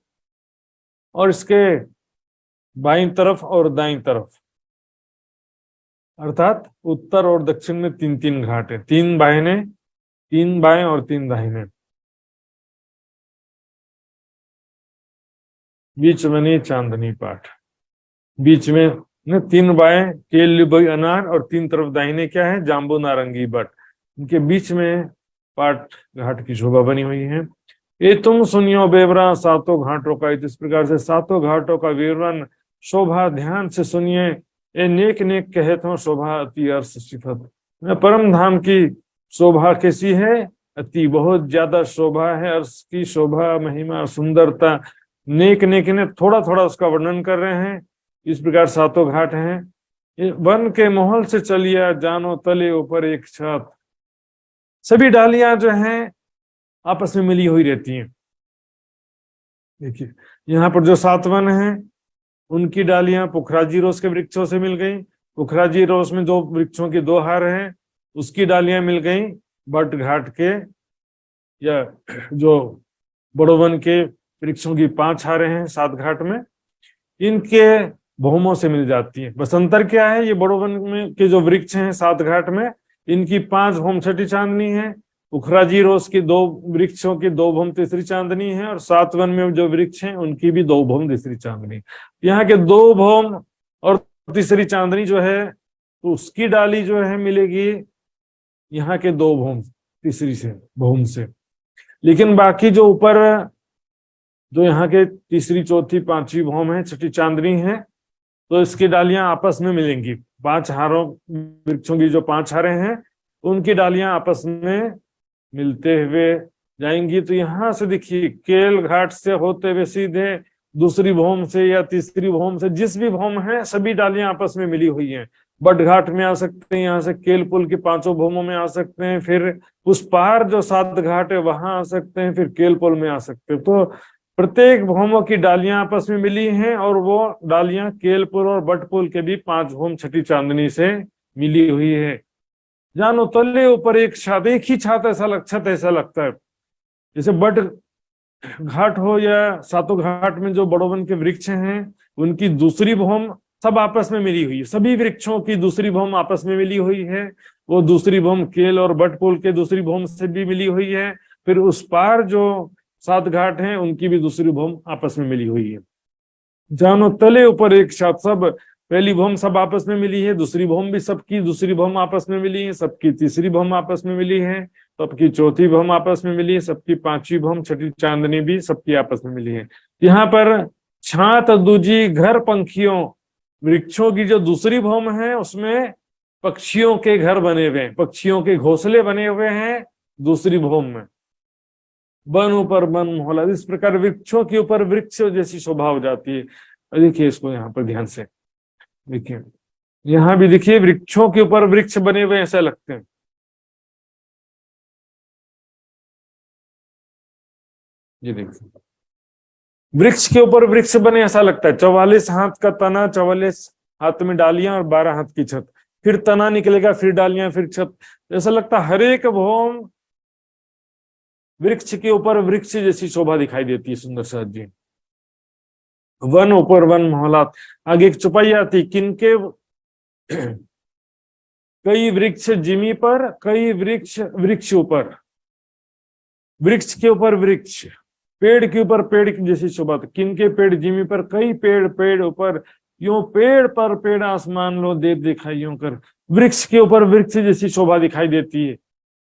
और इसके बाईं तरफ और दाईं तरफ, अर्थात उत्तर और दक्षिण में 3 घाट है। 3 बाहिने, 3 बाएं और 3 दाहिने। बीच बनी चांदनी पाठ, बीच में 3 बाएं केल अनार, और 3 तरफ दाहिने क्या है, जाम्बू नारंगी बट। इनके बीच में पाट घाट की शोभा बनी हुई है। ये तुम सुनियो बेवरा 7 घाटों का, इस प्रकार से 7 घाटों का विवरण शोभा ध्यान से सुनिए। ये नेक नेक कहत हो शोभा अति अर्श सिफत। परम धाम की शोभा कैसी है, अति बहुत ज्यादा शोभा है। अर्श की शोभा, महिमा, सुंदरता, नेक नेक ने थोड़ा थोड़ा उसका वर्णन कर रहे हैं। इस प्रकार 7 घाट हैं। वन के महल से चलिया, जानो तले ऊपर एक छत। सभी डालियां जो हैं आपस में मिली हुई रहती हैं। देखिए, यहाँ पर जो 7 वन हैं उनकी डालियां पुखराजी रोज के वृक्षों से मिल गई। पुखराजी रोज में 2 वृक्षों की 2 हार हैं, उसकी डालियां मिल गई बट घाट के, या जो बड़ो वन के वृक्षों की 5 हारें हैं 7 घाट में, इनके भौमों से मिल जाती है। बसंतर क्या है, ये बड़ो वन में के जो वृक्ष हैं 7 घाट में, इनकी 5 भौम छठी चांदनी है। पुखराजी रोज की 2 वृक्षों की 2 भौम तीसरी चांदनी है, और 7 वन में जो वृक्ष हैं उनकी भी 2 भौम तीसरी चांदनी। यहाँ के 2 भौम और तीसरी चांदनी जो है, तो उसकी डाली जो है मिलेगी यहाँ के 2 भौम तीसरी से भौम से। लेकिन बाकी जो ऊपर जो यहाँ के तीसरी, चौथी, 5वीं भौम है, छठी चांदनी है, तो इसकी डालियां आपस में मिलेंगी। 5 हारों वृक्षों की जो 5 हारें हैं, उनकी डालियां आपस में मिलते हुए जाएंगी। तो यहाँ से देखिए, केल घाट से होते हुए सीधे दूसरी भौम से या तीसरी भौम से, जिस भी भौम है, सभी डालियां आपस में मिली हुई हैं। बट घाट में आ सकते हैं, यहाँ से केल पुल की 5 भौमों में आ सकते हैं, फिर उस पार जो 7 घाट है वहां आ सकते हैं, फिर केल पुल में आ सकते हैं। तो प्रत्येक भौमों की डालियां आपस में मिली हैं और वो डालियां केलपुर और बटपुल के भी 5 भौम छठी चांदनी से मिली हुई है। जानो तले ऊपर एक छत, एक ही छत ऐसा लगता है जैसे बट घाट हो या सातों घाट में जो बड़ोवन के वृक्ष हैं उनकी दूसरी भौम सब आपस में मिली हुई है। सभी वृक्षों की दूसरी भौम आपस में मिली हुई है। वो दूसरी भौम केल और बटपुल के दूसरी भौम से भी मिली हुई है। फिर उस पार जो 7 घाट हैं उनकी भी दूसरी भौम आपस में मिली हुई है। जानो तले ऊपर एक छत, सब पहली भौम सब आपस में मिली है, दूसरी भौम भी सबकी दूसरी भौम आपस में मिली है, सबकी तीसरी भौम आपस में मिली है, सबकी चौथी भौम आपस में मिली है, सबकी 5वीं भौम छठी चांदनी भी सबकी आपस में मिली है। यहाँ पर छात दूजी घर पंखियों, वृक्षों की जो दूसरी भौम है उसमें पक्षियों के घर बने हुए हैं, पक्षियों के घोंसले बने हुए हैं दूसरी भौम में। वन ऊपर वन मोहला, इस प्रकार वृक्षों के ऊपर वृक्ष जैसी शोभा हो जाती है। देखिए इसको यहाँ पर ध्यान से देखिए, यहाँ भी देखिए वृक्षों के ऊपर वृक्ष बने हुए ऐसा लगते हैं। ये देखिए वृक्ष के ऊपर वृक्ष बने ऐसा लगता है। 44 हाथ का तना, 44 हाथ में डालियां और 12 हाथ की छत, फिर तना निकलेगा, फिर डालियां, फिर छत। ऐसा लगता है हर एक भौम वृक्ष के ऊपर वृक्ष जैसी शोभा दिखाई देती है। सुंदर साथ जी, वन ऊपर वन मोहलात। आगे एक चौपाई आती, किनके कई वृक्ष जिमी पर, कई वृक्ष वृक्ष ऊपर, वृक्ष के ऊपर वृक्ष, पेड़ के ऊपर पेड़ की जैसी शोभा। किनके पेड़ जिमी पर, कई पेड़ पेड़ ऊपर, यूं पेड़ पर पेड़ आसमान लो देव दिखाई यूं कर। वृक्ष के ऊपर वृक्ष जैसी शोभा दिखाई देती है।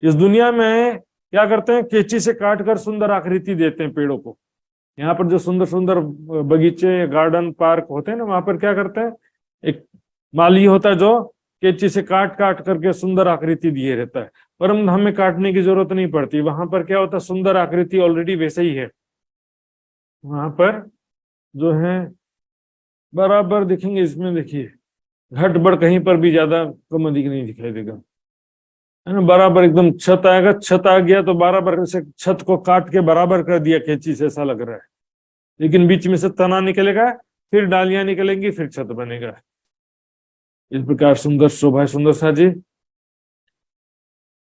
इस दुनिया में क्या करते हैं, कैंची से काट कर सुंदर आकृति देते हैं पेड़ों को। यहाँ पर जो सुंदर सुंदर बगीचे, गार्डन, पार्क होते हैं ना, वहां पर क्या करते हैं, एक माली होता है जो कैंची से काट काट करके सुंदर आकृति दिए रहता है। पर हमें काटने की जरूरत नहीं पड़ती। वहां पर क्या होता है, सुंदर आकृति ऑलरेडी वैसे ही है। वहां पर जो है बराबर दिखेंगे। इसमें देखिए घट बढ़ कहीं पर भी ज्यादा कम अधिक नहीं दिखाई देगा, है ना। बराबर एकदम छत आएगा, छत आ गया तो बराबर से छत को काट के बराबर कर दिया कैंची से, ऐसा लग रहा है। लेकिन बीच में से तना निकलेगा, फिर डालियां निकलेंगी, फिर छत बनेगा। इस प्रकार सुंदर शोभा है। सुंदर सा जी,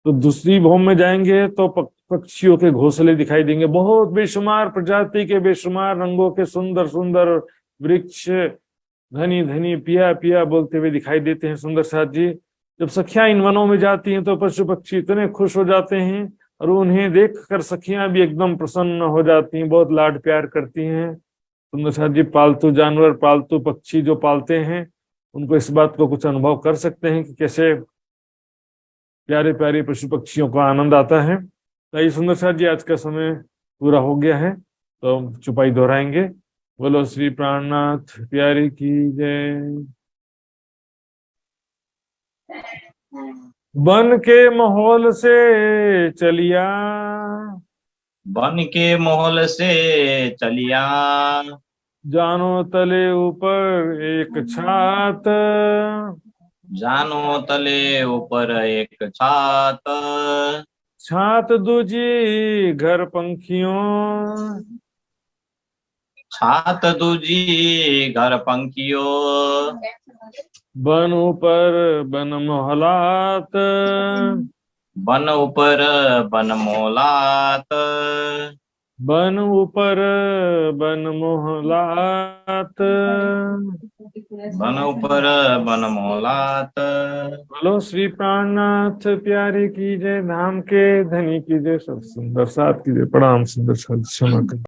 तो दूसरी भौम में जाएंगे तो पक्षियों के घोंसले दिखाई देंगे। बहुत बेशुमार प्रजाति के, बेशुमार रंगों के सुंदर सुंदर वृक्ष धनी धनी पिया पिया बोलते हुए दिखाई देते हैं। सुंदर साथ जी, जब सखियां इन वनों में जाती हैं तो पशु पक्षी इतने खुश हो जाते हैं और उन्हें देखकर सखियां भी एकदम प्रसन्न हो जाती हैं, बहुत लाड प्यार करती हैं। सुंदर साथ जी, पालतू जानवर, पालतू पक्षी जो पालते हैं उनको इस बात को कुछ अनुभव कर सकते हैं कि कैसे प्यारे प्यारे पशु पक्षियों को आनंद आता है। तो सुंदर साथ जी, आज का समय पूरा हो गया है तो हम चुपाई दोहराएंगे। बोलो श्री प्राणनाथ प्यारे की जय। बन के माहौल से चलिया, बन के माहौल से चलिया, जानो तले ऊपर एक छात, जानो तले ऊपर एक छात, छात दूजी घर पंखियों, छात दूजी घर पंखियों, बन ऊपर बन मोहलात, बन ऊपर बन मोहलात, बन ऊपर बन मोहलात, बन ऊपर बन मोहलात। बोलो श्री प्राणनाथ प्यारे की जय, धाम के धनी की जय, सब सुंदर साथ की जय। प्रणाम सुंदर साथ, क्षमा कर।